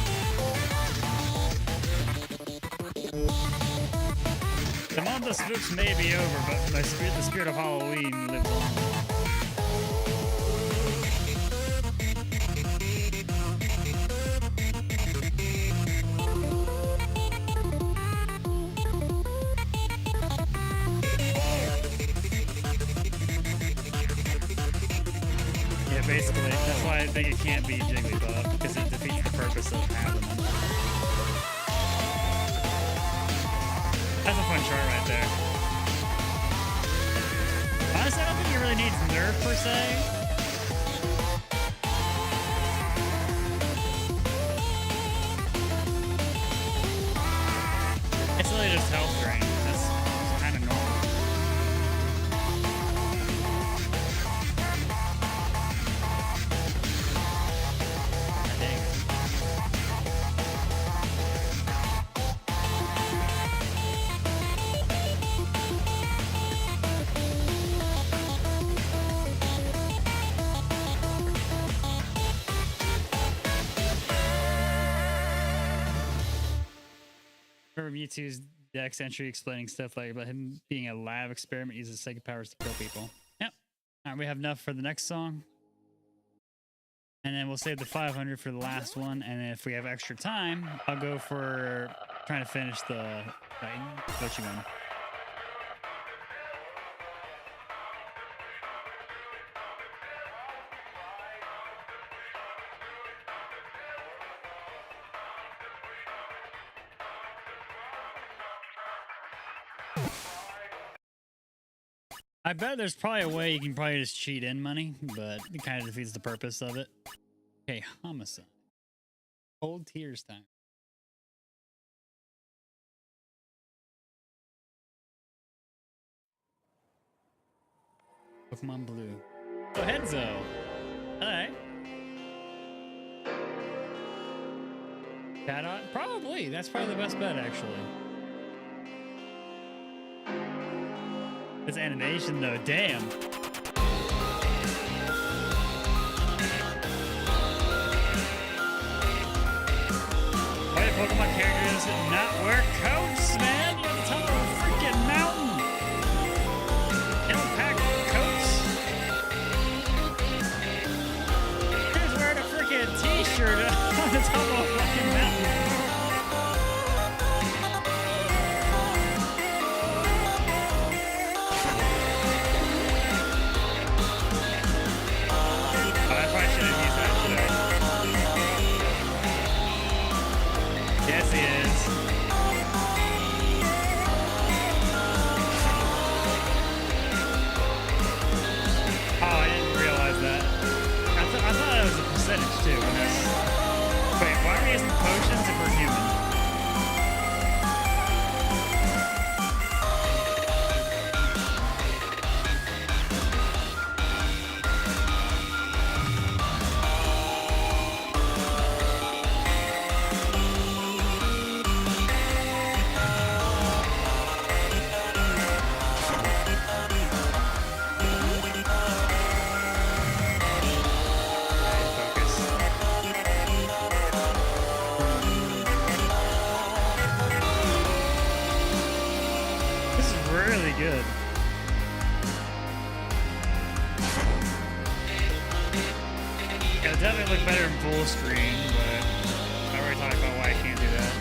Speaker 1: The month of spooks may be over, but the spirit of Halloween lives on. Yeah, basically, that's why I think it can't be Jigglypuff, because it defeats the purpose of having them. That's a fun chart right there. Honestly, I don't think he really needs nerf per se. It's really just health drain. That's kind of normal. Dang. Remember Mewtwo's Dex entry explaining stuff like about him being a lab experiment, uses psychic powers to kill people. Yep. All right, we have enough for the next song. And then we'll save the 500 for the last one. And if we have extra time, I'll go for trying to finish the Kochi one. I bet there's probably a way you can probably just cheat in money, but it kind of defeats the purpose of it. Okay, homicide. Cold tears time. Pokemon Blue. Oh, Henzo. Alright. Cat probably. That's probably the best bet, actually. This animation, though, damn. Why do Pokemon characters not wear coats, man? You're at the top of a freaking mountain. They don't pack coats. Here's wearing a freaking t-shirt on the top of a fucking mountain. Yes, he is. Oh, I didn't realize that. I thought it was a percentage too. Wait, why are we using potions if we're human? Good. It'll definitely look better in full screen, but I already talked about why I can't do that.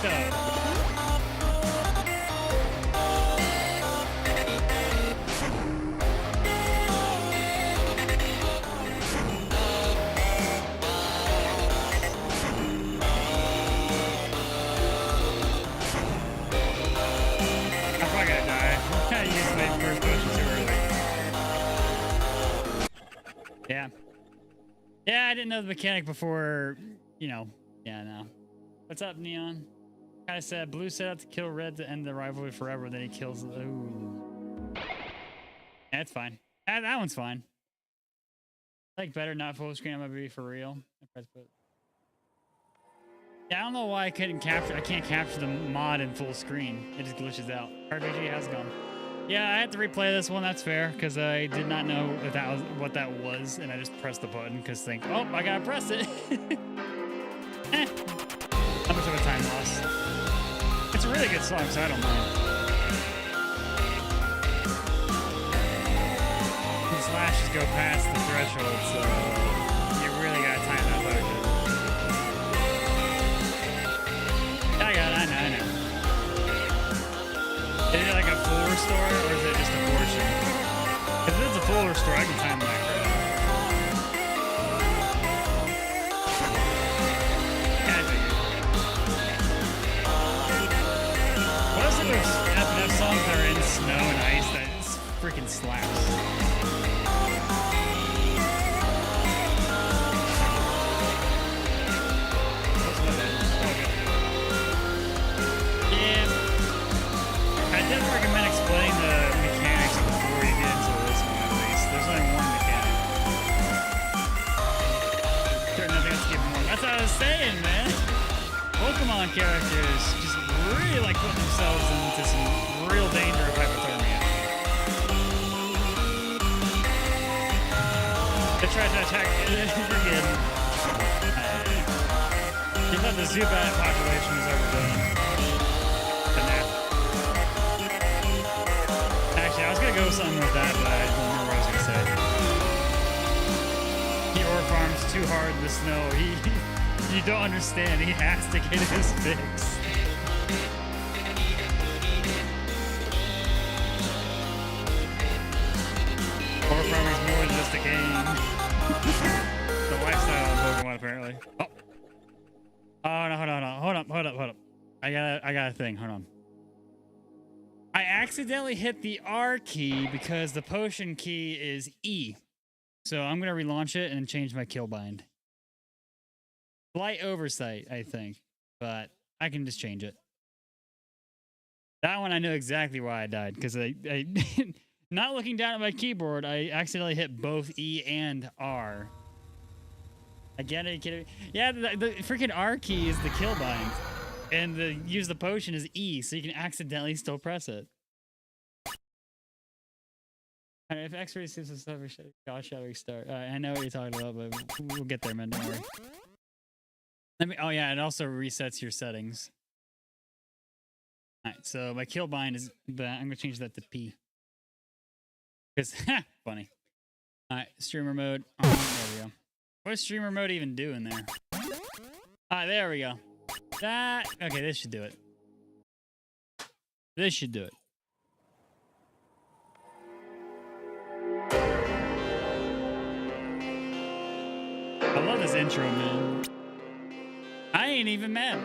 Speaker 1: fucked up. Yeah. Yeah, I didn't know the mechanic before, you know. Yeah, no. What's up, Neon? Kind of said blue set out to kill red to end the rivalry forever, then he kills. Ooh. That's fine. That one's fine. Like better not full screen. I'm gonna be for real. Yeah, I don't know why I can't capture the mod in full screen. It just glitches out. RPG has gone. Yeah, I had to replay this one. That's fair because I did not know if that was what that was, and I just pressed the button because oh, I gotta press it. How much of a time loss? It's a really good song, so I don't mind. The slashes go past the threshold, so you really gotta time that motion. I know. Is it like a full restore, or is it just a portion? If it's a full restore, I can time that crap. Yeah, I figured. What are some of those FNF songs that are in snow and ice that freaking slaps? I definitely recommend explaining the mechanics before you get into this one, at least. There's only one mechanic. Sure, nothing else to give more. That's what I was saying, man. Pokemon characters just really like putting themselves into some real danger of hypothermia. They tried to attack freaking. You thought the Zubat population was overdone. Actually, I was gonna go with something with that, but I don't remember what I was gonna say. He ore farms too hard in the snow. You don't understand. He has to get his fix. Ore farming is more than just a game. The lifestyle of Pokemon, apparently. Oh no! Hold up. I got a thing. Hold on. I accidentally hit the R key because the potion key is E. So I'm going to relaunch it and change my kill bind. Slight oversight, I think. But I can just change it. That one I know exactly why I died. Because I not looking down at my keyboard, I accidentally hit both E and R. Again, are you kidding me? Yeah, the freaking R key is the kill bind. And the use the potion is E, so you can accidentally still press it. Right, if X-ray seems to suffer, gosh, shall we start? I know what you're talking about, but we'll get there, man. Don't worry. Oh yeah, it also resets your settings. All right, so my kill bind is, but I'm gonna change that to P. Because funny. All right, streamer mode. Oh, there we go. What does streamer mode even do in there? All right, there we go. Okay, this should do it. This should do it. I love this intro, man. I ain't even mad.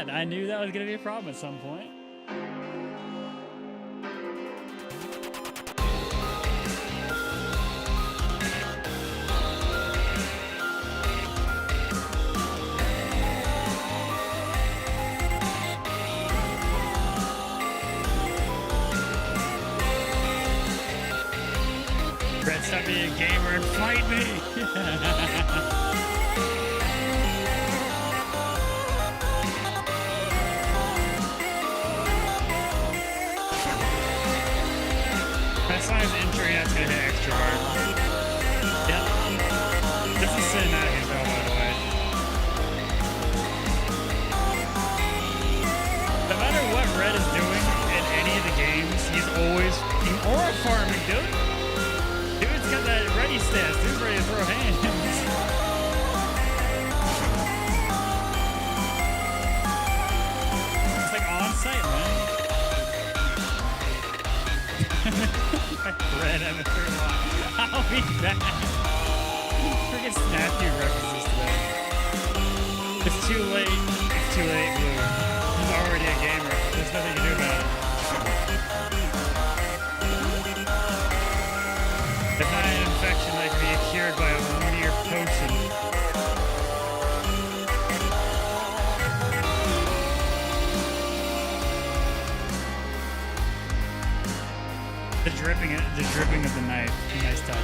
Speaker 1: I knew that was gonna be a problem at some point. Stop being a gamer and fight me! That song's intro, that's gonna hit extra hard. Yep. This is cinematic as well, by the way. No matter what Red is doing in any of the games, he's always aura farming, dude. Dude's got that ready stance. Dude's ready to throw hands. sight, man. Red and the third one. I'll be back. Freaking snappy references to that. It's too late. It's too late, Blue. He's already a gamer. There's nothing you can do about it. It's not an infection that can be cured by a mere potion. The dripping of the knife. Nice touch.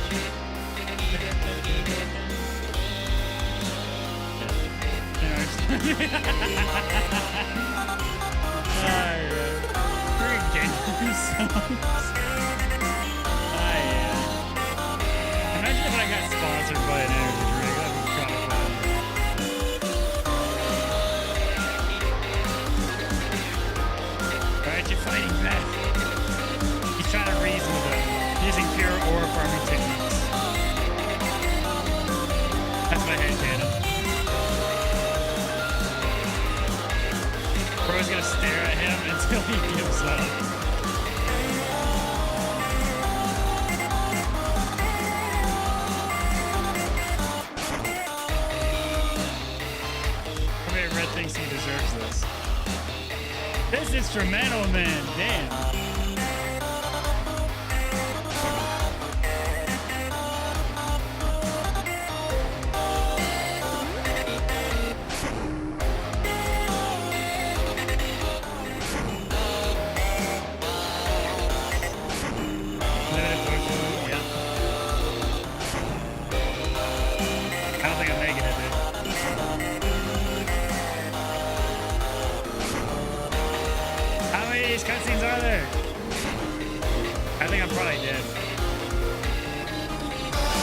Speaker 1: Alright. Pretty dangerous songs. Imagine if I got sponsored by an energy drink. That'd be kind of fun. Alright, you're fighting back. He's trying to reason with it, using pure ore farming techniques. That's my head cannon. Bro's gonna stare at him until he gives up. Red thinks he deserves this. This instrumental, man, damn. I don't think I'm making it, dude. These cutscenes are there? I think I'm probably dead.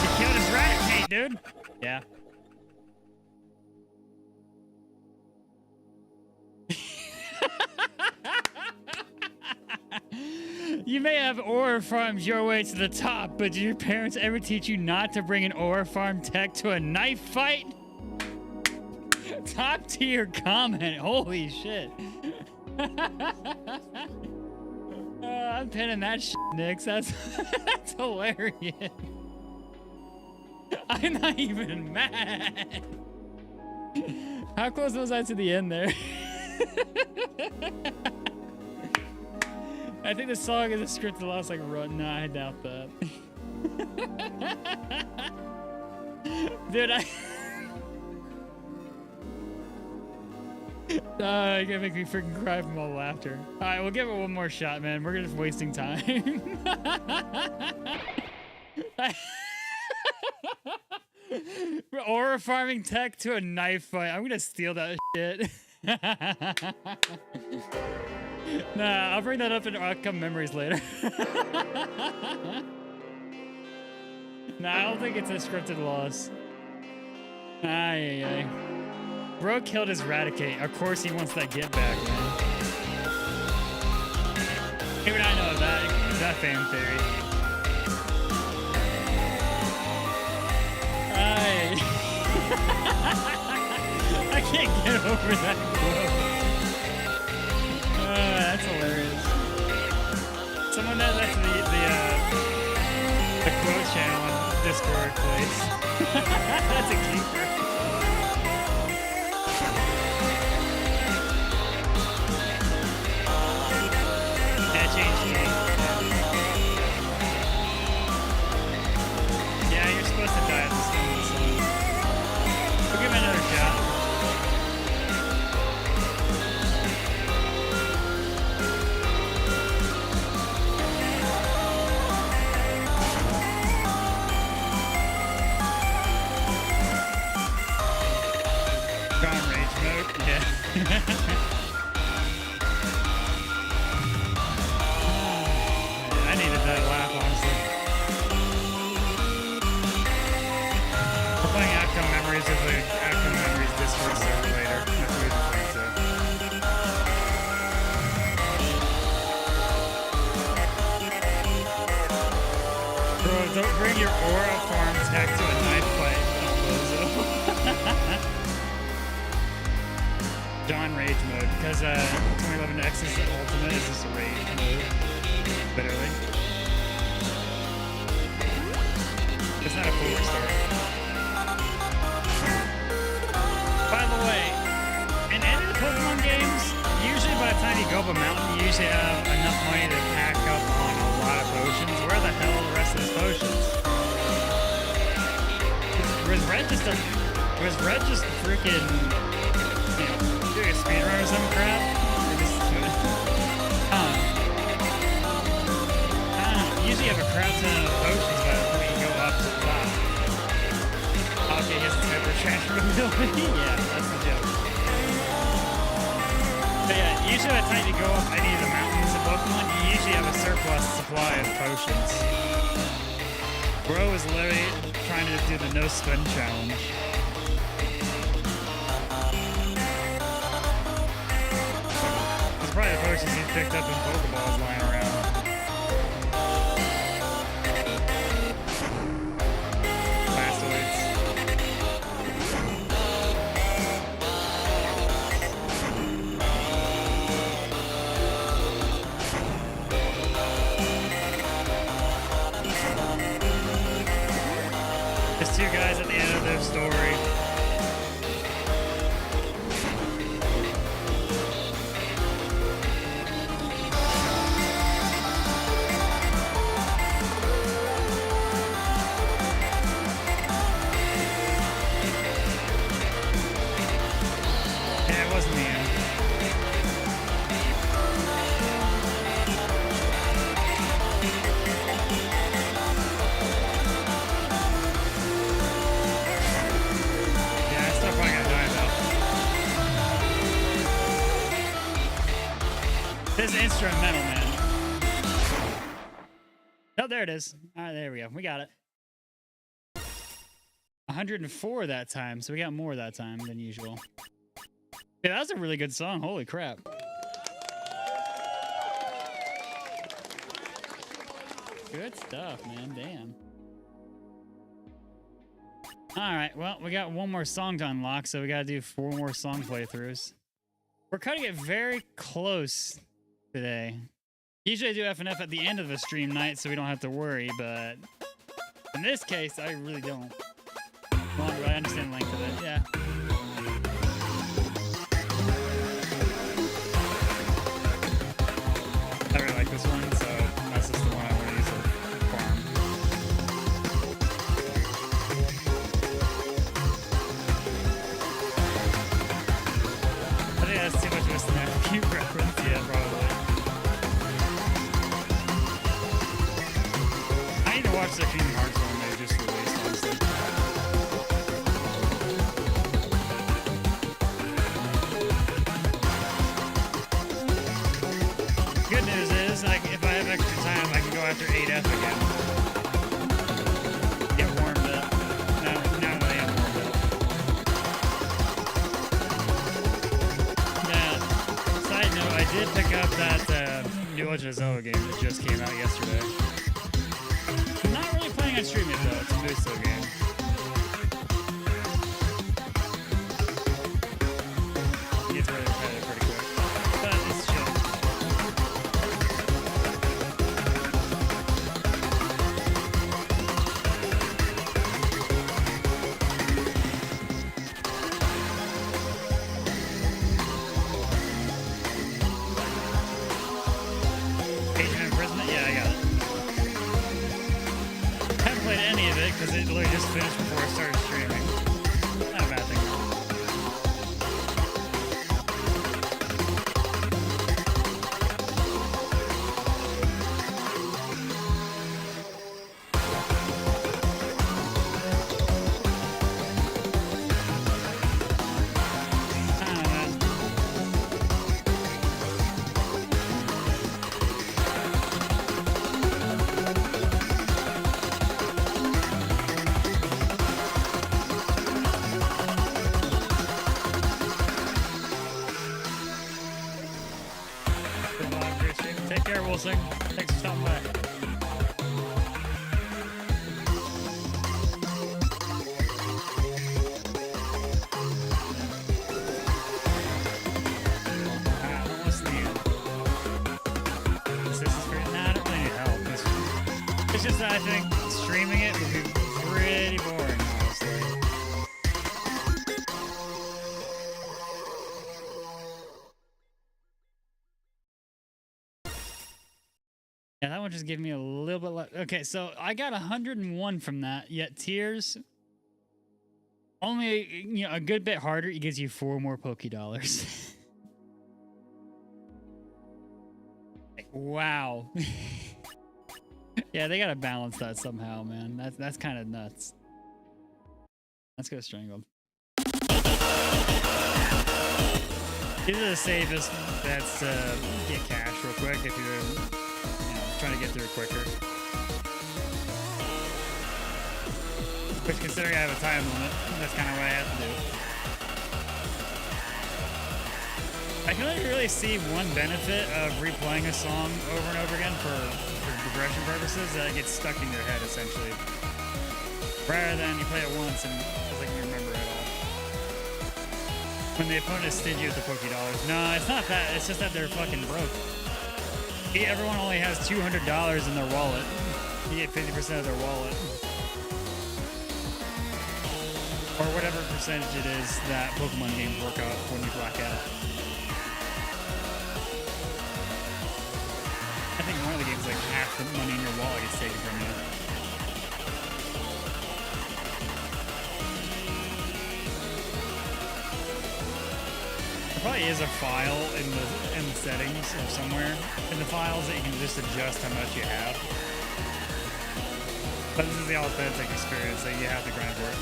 Speaker 1: He killed his rat, dude. Yeah. You may have ore farms your way to the top, but did your parents ever teach you not to bring an ore farm tech to a knife fight? Top tier comment. Holy shit. I'm pinning that shit, Nix. That's hilarious. I'm not even mad. How close was I to the end there? I think the song is a script that lost like run. No, I doubt that. Dude, you're gonna make me freaking cry from all laughter. Alright, we'll give it one more shot, man. We're just wasting time. Aura farming tech to a knife fight. I'm gonna steal that shit. Nah, I'll bring that up in outcome memories later. Nah, I don't think it's a scripted loss. Aye. Bro killed his Raticate. Of course he wants that get back, man. Even I know that fan theory. I can't get over that quote. That's hilarious. Someone that's the quote channel on Discord, please. That's a keeper. That changed me. Yeah, you're supposed to die at this moment, so we'll give him another shot. Gone rage mode? Yeah. I needed that laugh, honestly. We're playing Outcome Memories of the Outcome Memories Discord server later. That's what we're playing, so. Bro, don't bring your aura farm tech to a knife fight, bozo. John Rage mode because 2011X's ultimate is just a rage mode. Literally. It's not a full restart. By the way, in any of the Pokemon games, usually by the time you go up a mountain, you usually have enough money to pack up on a lot of potions. Where the hell are the rest of those potions? Was Red just freaking, doing a speedrun or some crap? Usually you have a crap ton of potions by the time you go up to the top. Okay, he has the temper transfer ability. Yeah, that's the joke. But yeah, usually by the time you go up any of the mountains of Pokemon, you usually have a surplus supply of potions. Bro is literally trying to do the no spin challenge. It's probably the potions he picked up in Pokeballs lying around. There's two guys at the end of their story. Yeah, it wasn't the end. This is instrumental, man. Oh, there it is. All right, there we go. We got it. 104 that time, so we got more that time than usual. Yeah, that was a really good song. Holy crap. Good stuff, man. Damn. All right, well, we got one more song to unlock, so we got to do 4 more song playthroughs. We're cutting it very close today. Usually I do FNF at the end of the stream night so we don't have to worry, but in this case, I really don't. Well, I understand the length of it, yeah. I really like this one, so that's just the one I want to use for farm. I think that's too much of a snap reference, yeah, probably. Watch the Kingdom Hearts one they just released, honestly. Good news is, if I have extra time, I can go after 8F again. Get warmed up. Now that I am warmed up. Now, side note, I did pick up that new Legend of Zelda game that just came out yesterday. I stream it though, it's a Muso game. It gets really repetitive pretty quick, but it's chill. Agent of Imprisonment? Yeah, I got it. Any of it because it literally just finished before I started streaming. Not a bad thing. It's just that I think streaming it would be pretty boring, honestly. Yeah, that one just gave me a little bit less. Okay, so I got 101 from that, yet Tears only, you know, a good bit harder. It gives you 4 more Poké Dollars. Like, wow. Yeah, they gotta balance that somehow, man. That's kind of nuts. Let's go Strangled. These are the safest bets to get cash real quick if you're, you know, trying to get through it quicker. Which, considering I have a time limit, that's kind of what I have to do. I can only really see one benefit of replaying a song over and over again for progression purposes, that it gets stuck in your head, essentially. Rather than you play it once and it's like you remember it all. When the opponent is stingy with the Poké Dollars. No, it's not that. It's just that they're fucking broke. Everyone only has $200 in their wallet. You get 50% of their wallet. Or whatever percentage it is that Pokemon games work out when you black out. I think one of the games, like, half the money in your wallet gets taken from you. There probably is a file in the settings or somewhere in the files that you can just adjust how much you have. But this is the authentic experience that you have to grind for it.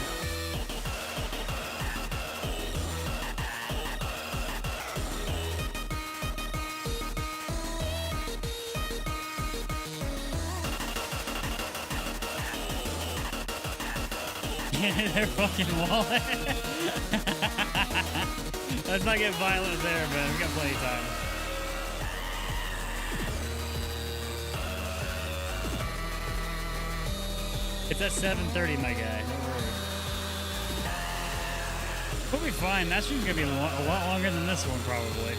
Speaker 1: Their fucking wallet. Let's not get violent there, man. We got plenty of time. It's at 7:30, my guy. Don't worry. We'll be fine. That stream's gonna be a lot longer than this one, probably.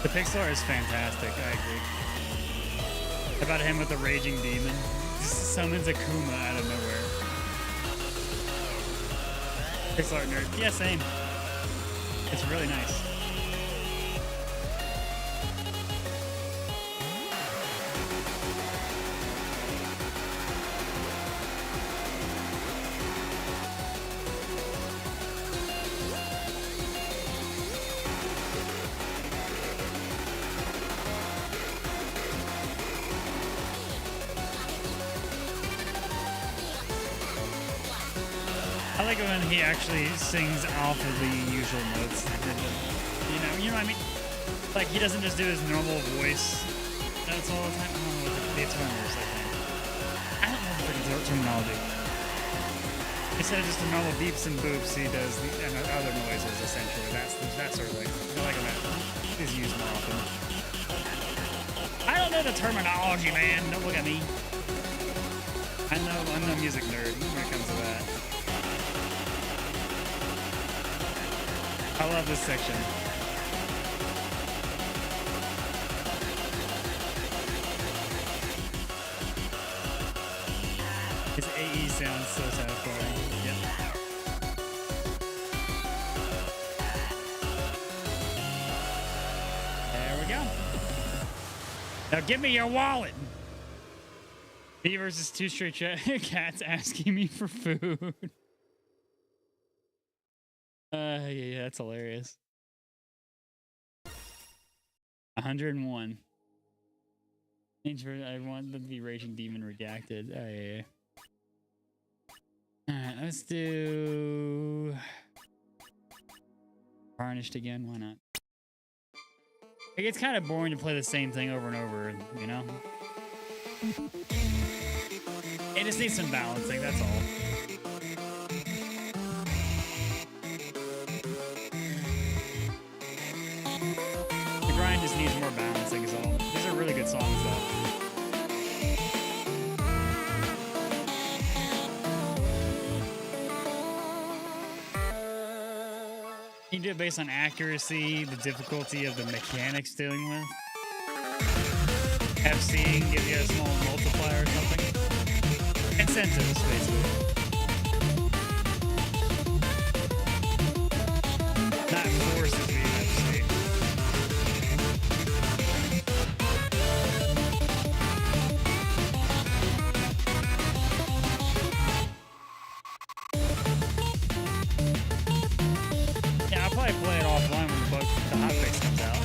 Speaker 1: The Pixar is fantastic, I agree. About him with the raging demon. Just summons a Kuma out of nowhere. Pixar nerd. Yeah, same. It's really nice. I like it when he actually sings off of the usual notes. You know what I mean? Like, he doesn't just do his normal voice notes all the time. I don't know what the term is, I think. I don't know the freaking terminology. Instead of just the normal beeps and boops, he does the other noises, essentially. That sort of thing. I like when that is used more often. I don't know the terminology, man. Don't look at me. I'm no music nerd when it comes to that. I love this section. His AE sounds so satisfying. Yep. There we go. Now give me your wallet. Me versus two straight cats asking me for food. Yeah, that's hilarious. 101. I want them to be Raging Demon redacted. Oh, yeah. Alright, let's do Varnished again. Why not? It gets kind of boring to play the same thing over and over, you know? It just needs some balancing, that's all. The grind just needs more balancing is all. These are really good songs though. You can do it based on accuracy, the difficulty of the mechanics dealing with. FC can give you a small multiplier or something. Incentives, basically. Not forces being FC. Yeah, I'll probably play it offline when the hotfix comes out.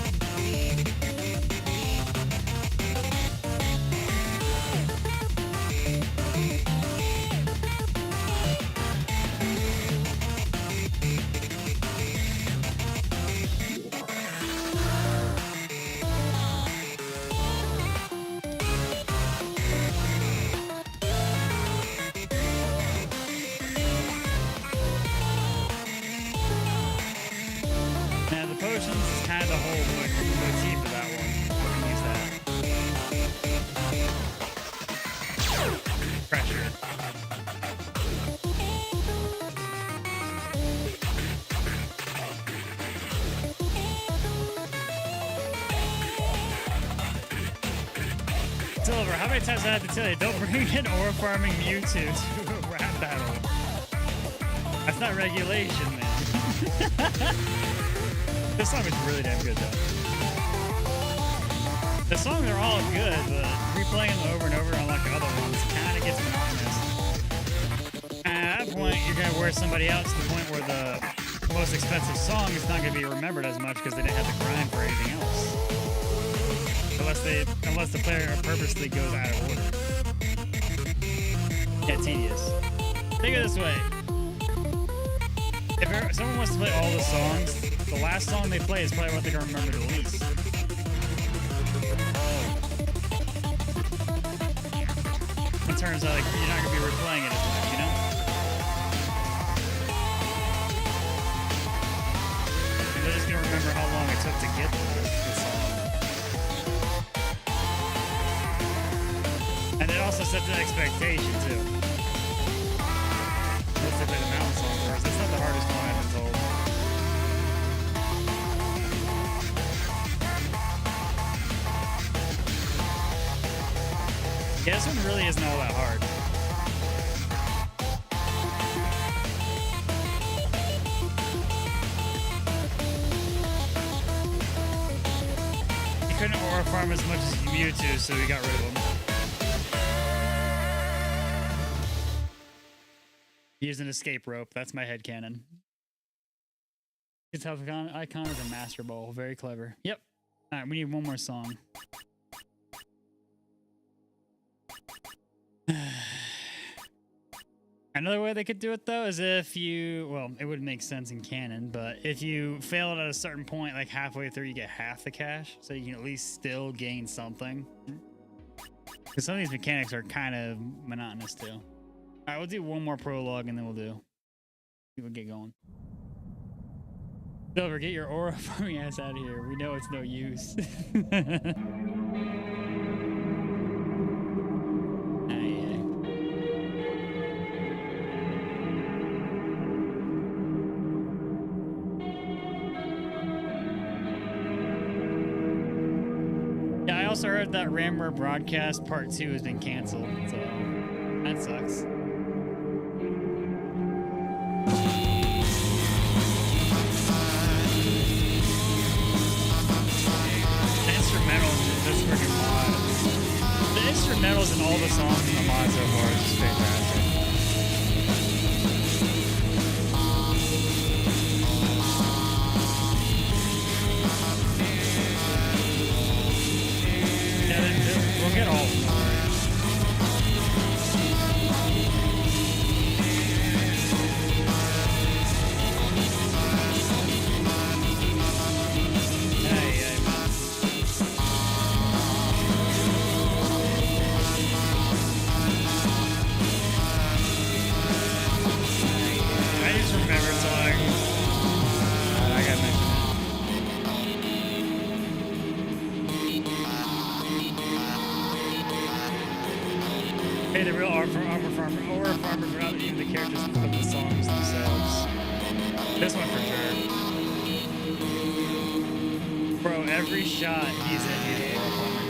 Speaker 1: Silver, how many times I have to tell you, don't bring in ore farming Mewtwo to a rap battle. That's not regulation, man. This song is really damn good, though. The songs are all good, but replaying them over and over unlike the other ones kind of gets monotonous. And at that point, you're going to wear somebody out to the point where the most expensive song is not going to be remembered as much because they didn't have to grind for anything else. Unless the player purposely goes out of order. Yeah, tedious. Think of it this way. If someone wants to play all the songs, the last song they play is probably what they're going to remember the least. In terms of, like, you're not going to be replaying it as much, you know? And they're just going to remember how long it took to get the song. And it also sets an expectation, too. Let's play the mountain song first. It's not the hardest one I've been told. Yeah, this one really isn't all that hard. He couldn't aura farm as much as Mewtwo, so we got rid of him. Use an escape rope. That's my headcanon. It's how the icon is a master ball. Very clever. Yep. All right, we need one more song. Another way they could do it, though, is if you... Well, it would make sense in canon, but if you fail it at a certain point, like halfway through, you get half the cash, so you can at least still gain something. Because some of these mechanics are kind of monotonous, too. All right, we'll do one more prologue and then we'll get going. Silver, get your aura farming ass out of here. We know it's no use. Yeah, I also heard that Ramware Broadcast Part 2 has been canceled, so that sucks. The instrumentals in all the songs in the mod so far is just fantastic. Yeah, we'll get all of them. Hey, the real aura farmers are not even the characters but the songs themselves. This one for sure. Bro, every shot he's in, he's a world farmer.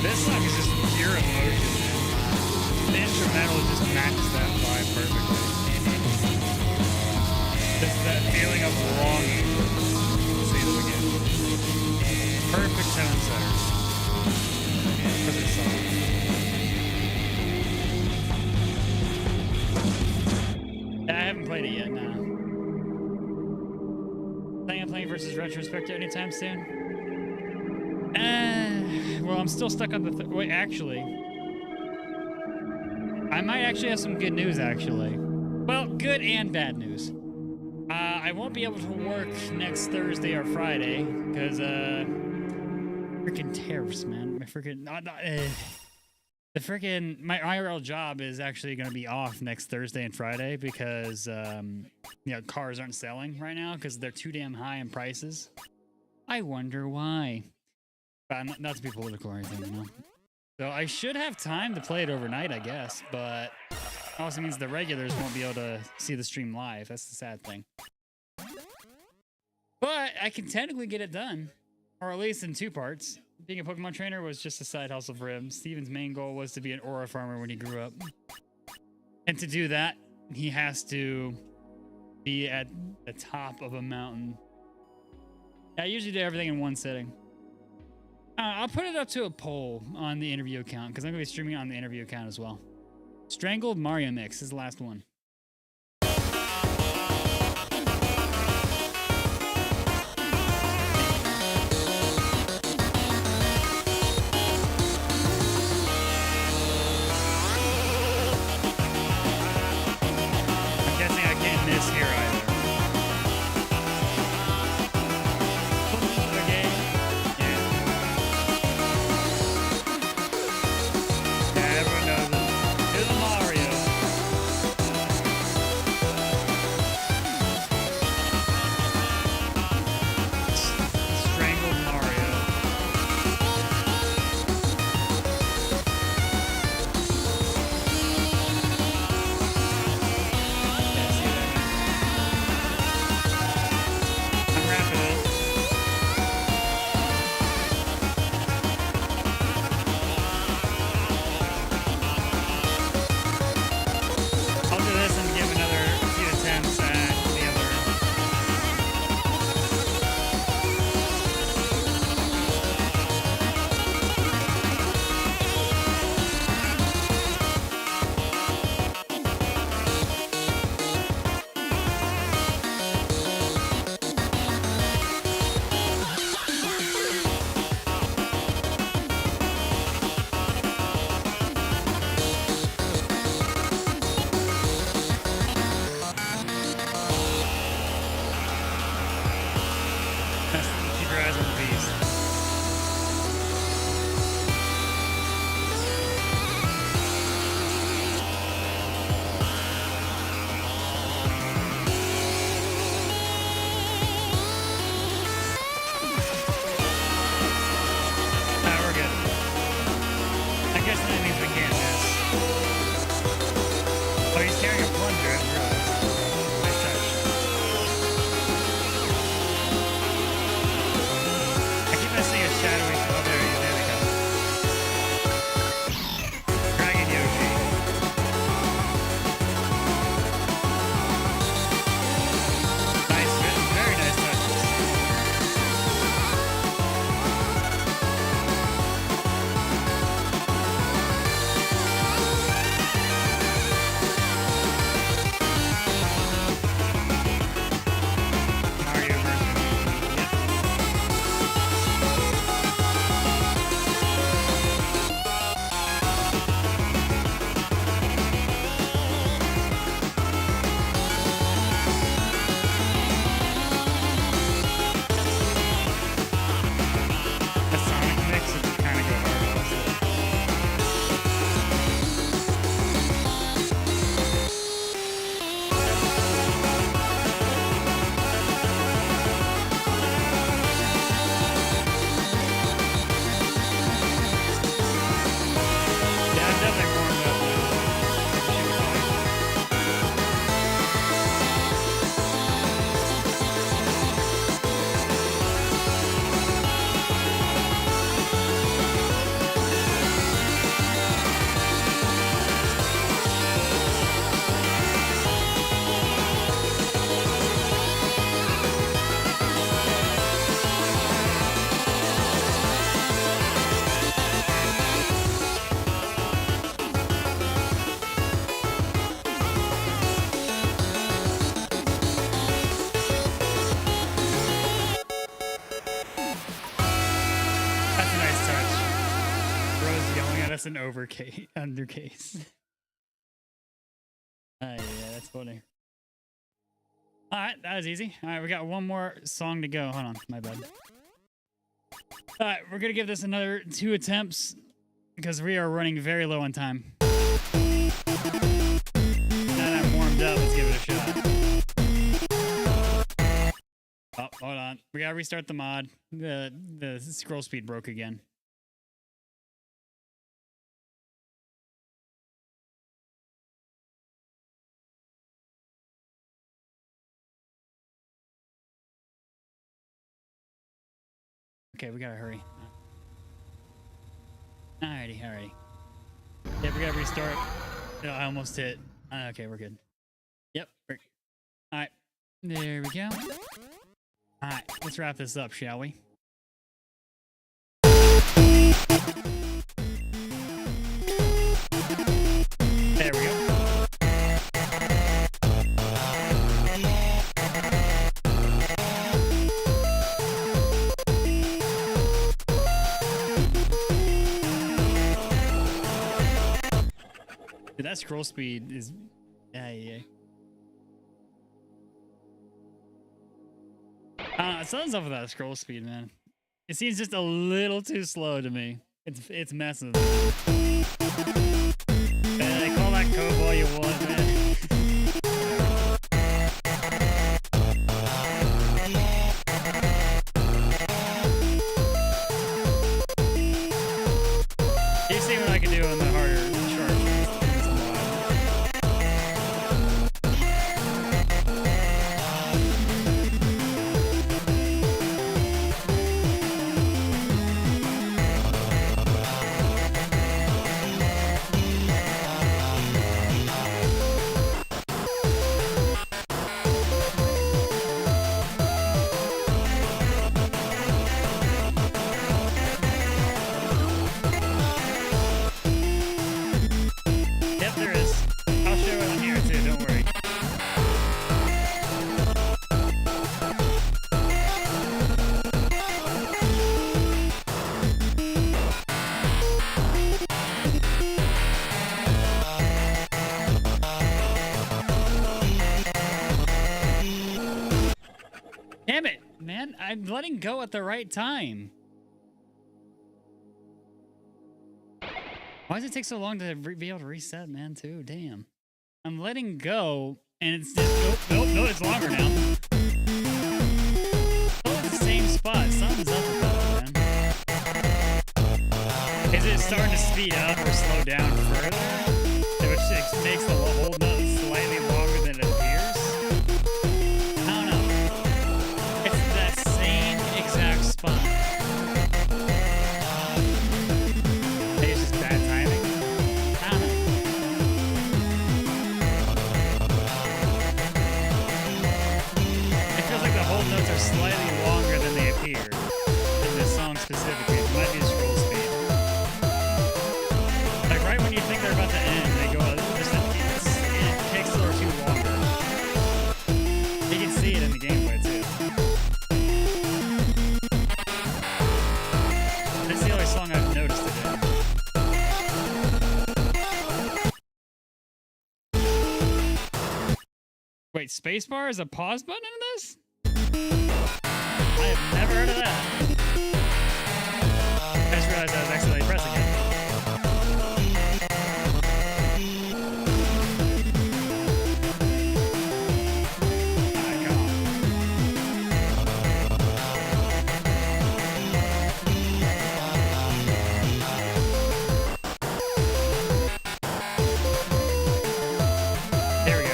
Speaker 1: This song is just pure emotion, man. The instrumental just matches that vibe perfectly. Just that feeling of longing. Let's see them again. Perfect tone setters for this song. I haven't played it yet, no. Planning on playing versus Retrospective anytime soon? Well, I'm still stuck on the... Wait, actually. I might actually have some good news, actually. Well, good and bad news. I won't be able to work next Thursday or Friday, because, freaking tariffs, man. My freaking... the freaking... My IRL job is actually going to be off next Thursday and Friday, because, you know, cars aren't selling right now, because they're too damn high in prices. I wonder why. Not to be political or anything, you know. So I should have time to play it overnight, I guess, but it also means the regulars won't be able to see the stream live. That's the sad thing. But I can technically get it done, or at least in 2 parts. Being a Pokemon trainer was just a side hustle for him. Steven's main goal was to be an aura farmer when he grew up. And to do that, he has to be at the top of a mountain. I usually do everything in one sitting. I'll put it up to a poll on the interview account because I'm going to be streaming on the interview account as well. Strangled Mario Mix is the last one. I'm guessing I can't miss here either. an undercase. Yeah, that's funny. All right, that was easy. All right, we got one more song to go. Hold on, my bad. All right, we're gonna give this another 2 attempts because we are running very low on time. Now that I'm warmed up, let's give it a shot. Oh, hold on. We gotta restart the mod. The scroll speed broke again. Okay, we gotta hurry. Alrighty. Yeah, we gotta restart. Oh, I almost hit. Okay, we're good. Yep. Alright. There we go. Alright, let's wrap this up, shall we? There we go. Dude, that scroll speed is... Yeah. Something's up with that scroll speed, man. It seems just a little too slow to me. It's messing with me. Man, call that code all you want, man. You see what I can do on the harder sharp. Damn it, man. I'm letting go at the right time. Why does it take so long to be able to reset, man, too? Damn. I'm letting go, and it's just... Nope, it's longer now. Oh, it's the same spot. Something's up with that, man. Is it starting to speed up or slow down further? Which makes the whole note slightly longer than it appears? I don't know. It's that same exact spot. Maybe it's just bad timing? I don't know. It feels like the whole notes are slightly longer than they appear. In this song specifically. It might be a scroll speed. Like right when you think they're about to end, they go just it takes a little too longer. You can see it in the gameplay too. This is the only song I've noticed it in. Wait, spacebar is a pause button in this? I have never heard of that. I just realized I was accidentally pressing it. Alright, come on. There we go.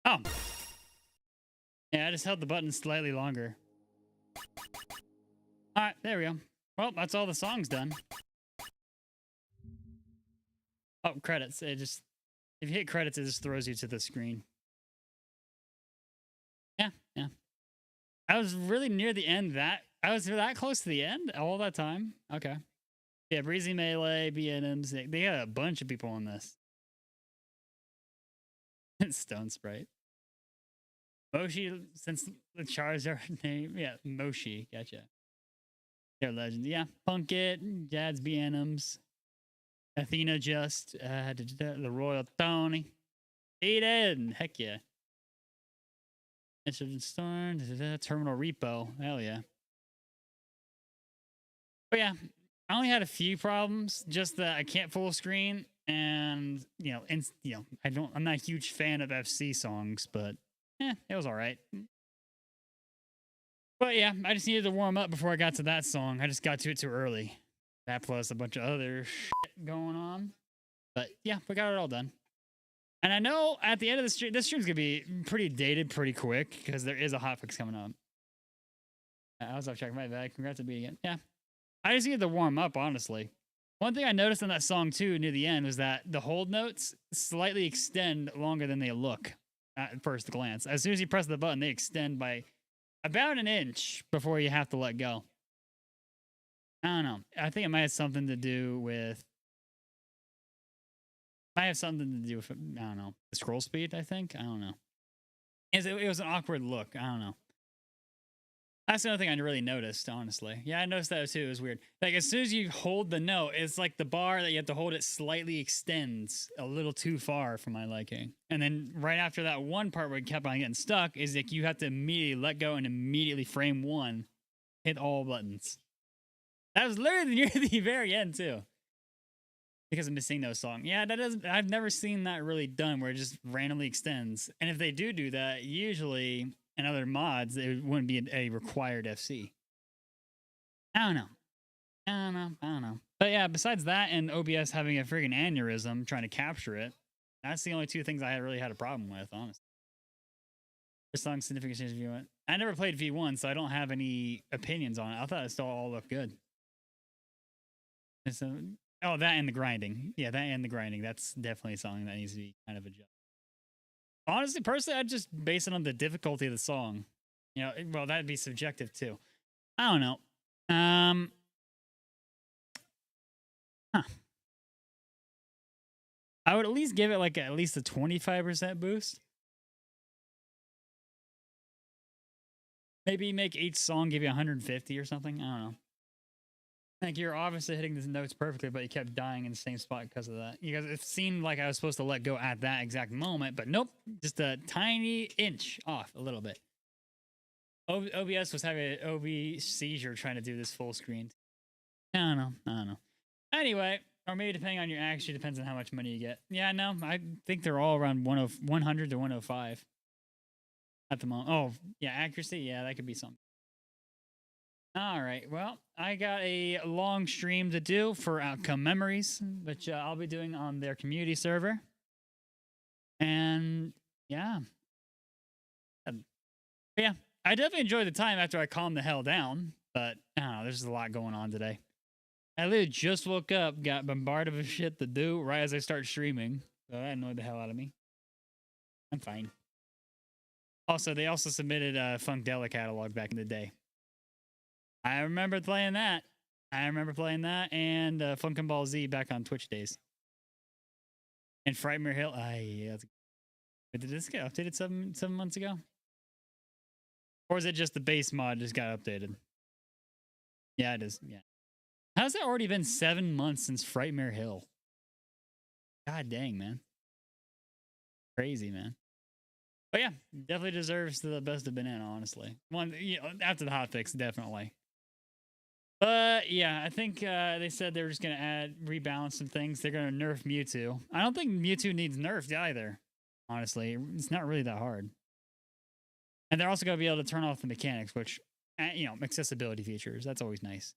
Speaker 1: Oh. Yeah, I just held the button slightly longer. Alright, there we go. Well, that's all the songs done. Oh, credits. If you hit credits, it just throws you to the screen. Yeah. I was really near the end I was that close to the end all that time. Okay. Yeah, Breezy Melee, BNMs, they got a bunch of people on this. Stone Sprite. Moshi, since the Charizard name, yeah, Moshi, gotcha. They're legends, yeah. Punkit, Jad's Anims, Athena, just the Royal Tony, Eden, heck yeah. Storm, Terminal Repo, hell yeah. But yeah, I only had a few problems. Just that I can't full screen, and I'm not a huge fan of FC songs, but it was all right. But yeah, I just needed to warm up before I got to that song. I just got to it too early. That plus a bunch of other shit going on. But yeah, we got it all done. And I know at the end of the stream, this stream's gonna be pretty dated pretty quick because there is a hotfix coming up. I was off checking my bag. Congrats on beating it. Yeah. I just needed to warm up, honestly. One thing I noticed in that song too, near the end, was that the hold notes slightly extend longer than they look at first glance. As soon as you press the button, they extend by about an inch before you have to let go. I don't know. I think it might have something to do with. I don't know, the scroll speed. I think I don't know. It was an awkward look. I don't know. That's the only thing I really noticed, honestly. Yeah, I noticed that too. It was weird. Like, as soon as you hold the note, it's like the bar that you have to hold it slightly extends a little too far for my liking. And then right after that one part where it kept on getting stuck is like you have to immediately let go and immediately frame one, hit all buttons. That was literally near the very end too. Because of missing those song. Yeah, I've never seen that really done where it just randomly extends. And if they do that, usually in other mods, it wouldn't be a required FC. I don't know. But yeah, besides that and OBS having a friggin' aneurysm trying to capture it, that's the only two things I really had a problem with, honestly. The song significant change V1. I never played V1, so I don't have any opinions on it. I thought it still all looked good. Oh, that and the grinding. Yeah, that and the grinding. That's definitely something that needs to be kind of adjusted. Honestly, personally, I'd just base it on the difficulty of the song. Well, that'd be subjective too. I don't know. I would at least give it like at least a 25% boost. Maybe make each song give you 150 or something. I don't know. Like, you're obviously hitting the notes perfectly, but you kept dying in the same spot because of that. You guys, it seemed like I was supposed to let go at that exact moment, but nope, just a tiny inch off, a little bit. OBS was having an OB seizure trying to do this full screen. I don't know. Anyway, or maybe depending on your actually depends on how much money you get. Yeah, no, I think they're all around 100 to 105 at the moment. Oh, yeah, accuracy. Yeah, that could be something. All right. Well, I got a long stream to do for Outcome Memories, which I'll be doing on their community server. And yeah. Yeah, I definitely enjoyed the time after I calmed the hell down, but I don't know, there's a lot going on today. I literally just woke up, got bombarded with shit to do right as I start streaming. So that annoyed the hell out of me. I'm fine. Also, they also submitted a Funkdela catalog back in the day. I remember playing that. and Funkin' Ball Z back on Twitch days. And Frightmare Hill. Yeah. Did this get updated 7 months ago? Or is it just the base mod just got updated? Yeah, it is. Yeah. How's it already been 7 months since Frightmare Hill? God dang, man. Crazy, man. But yeah, definitely deserves the best of banana, honestly. After the hotfix, definitely. But yeah, I think they said they were just going to rebalance some things. They're going to nerf Mewtwo. I don't think Mewtwo needs nerfed either, honestly. It's not really that hard. And they're also going to be able to turn off the mechanics, which, accessibility features. That's always nice.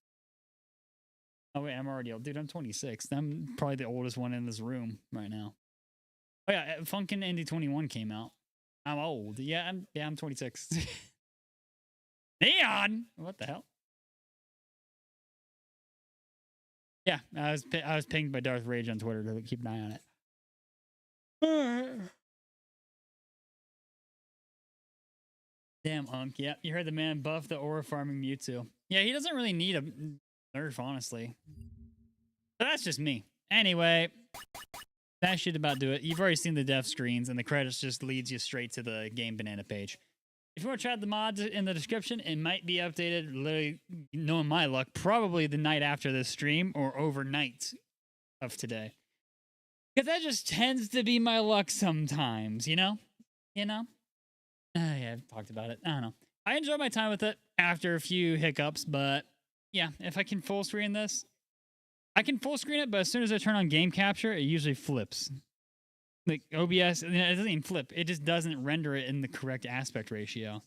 Speaker 1: Oh, wait, I'm already old. Dude, I'm 26. I'm probably the oldest one in this room right now. Oh, yeah, Funkin' Indy 21 came out. I'm old. Yeah, I'm 26. Neon! What the hell? Yeah, I was pinged by Darth Rage on Twitter to keep an eye on it. Damn, Hunk. Yeah, you heard the man buff the aura farming Mewtwo. Yeah, he doesn't really need a nerf, honestly. But that's just me. Anyway, that should about do it. You've already seen the dev screens, and the credits just leads you straight to the Game Banana page. If you want to try out the mods in the description, it might be updated, literally, knowing my luck, probably the night after this stream or overnight of today. Because that just tends to be my luck sometimes, you know? You know? Yeah, I've talked about it. I don't know. I enjoy my time with it after a few hiccups, but yeah, if I can full screen this, I can full screen it, but as soon as I turn on game capture, it usually flips. Like OBS, it doesn't even flip. It just doesn't render it in the correct aspect ratio.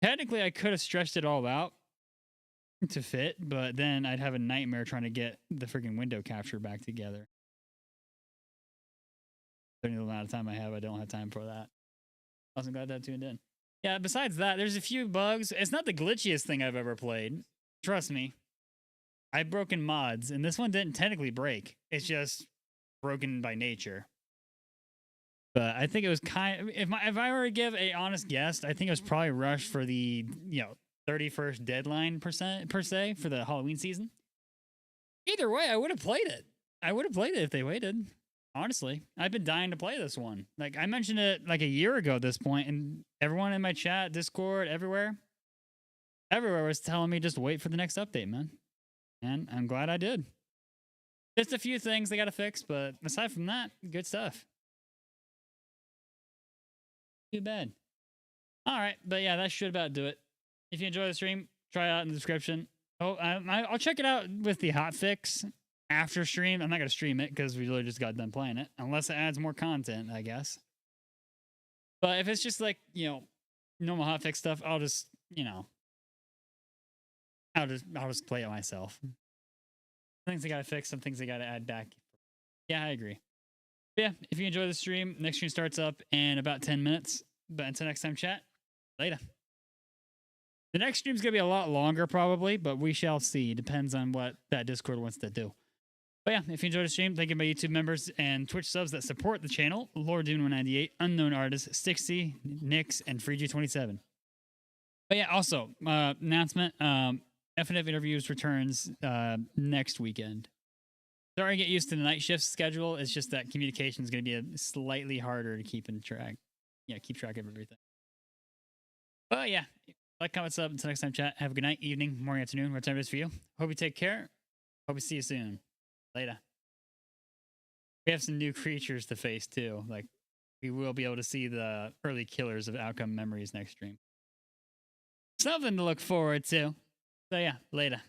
Speaker 1: Technically, I could have stretched it all out to fit, but then I'd have a nightmare trying to get the freaking window capture back together. The amount of time I have, I don't have time for that. I'm glad that tuned in. Yeah, besides that, there's a few bugs. It's not the glitchiest thing I've ever played. Trust me. I've broken mods, and this one didn't technically break. It's just broken by nature. But I think it was kind of, if I were to give a honest guess, I think it was probably rushed for the 31st deadline per se for the Halloween season. Either way, I would have played it. I would have played it if they waited. Honestly, I've been dying to play this one. Like, I mentioned it like a year ago at this point, and everyone in my chat, Discord, everywhere was telling me just wait for the next update, man. And I'm glad I did. Just a few things they got to fix, but aside from that, good stuff. Too bad. All right, but yeah, that should about do it. If you enjoy the stream, try it out in the description. Oh, I'll check it out with the hotfix after stream. I'm not going to stream it because we really just got done playing it. Unless it adds more content, I guess. But if it's just like, normal hotfix stuff, I'll just, I'll just play it myself. Some things I got to fix, some things I got to add back. Yeah, I agree. But yeah, if you enjoy the stream, next stream starts up in about 10 minutes. But until next time, chat, later. The next stream's going to be a lot longer probably, but we shall see. Depends on what that Discord wants to do. But yeah, if you enjoyed the stream, thank you my YouTube members and Twitch subs that support the channel. Lord Dune 198, Unknown Artist, Stixie, Nix, and FreeG27. But yeah, also, announcement, FNF Interviews returns next weekend. Sorry to get used to the night shift schedule. It's just that communication is going to be slightly harder to keep track. Yeah, keep track of everything. But yeah, like, comment, sub. Until next time, chat. Have a good night, evening, morning, afternoon, whatever time it is for you. Hope you take care. Hope we see you soon. Later. We have some new creatures to face too. Like, we will be able to see the early killers of Outcome Memories next stream. Something to look forward to. So yeah, later.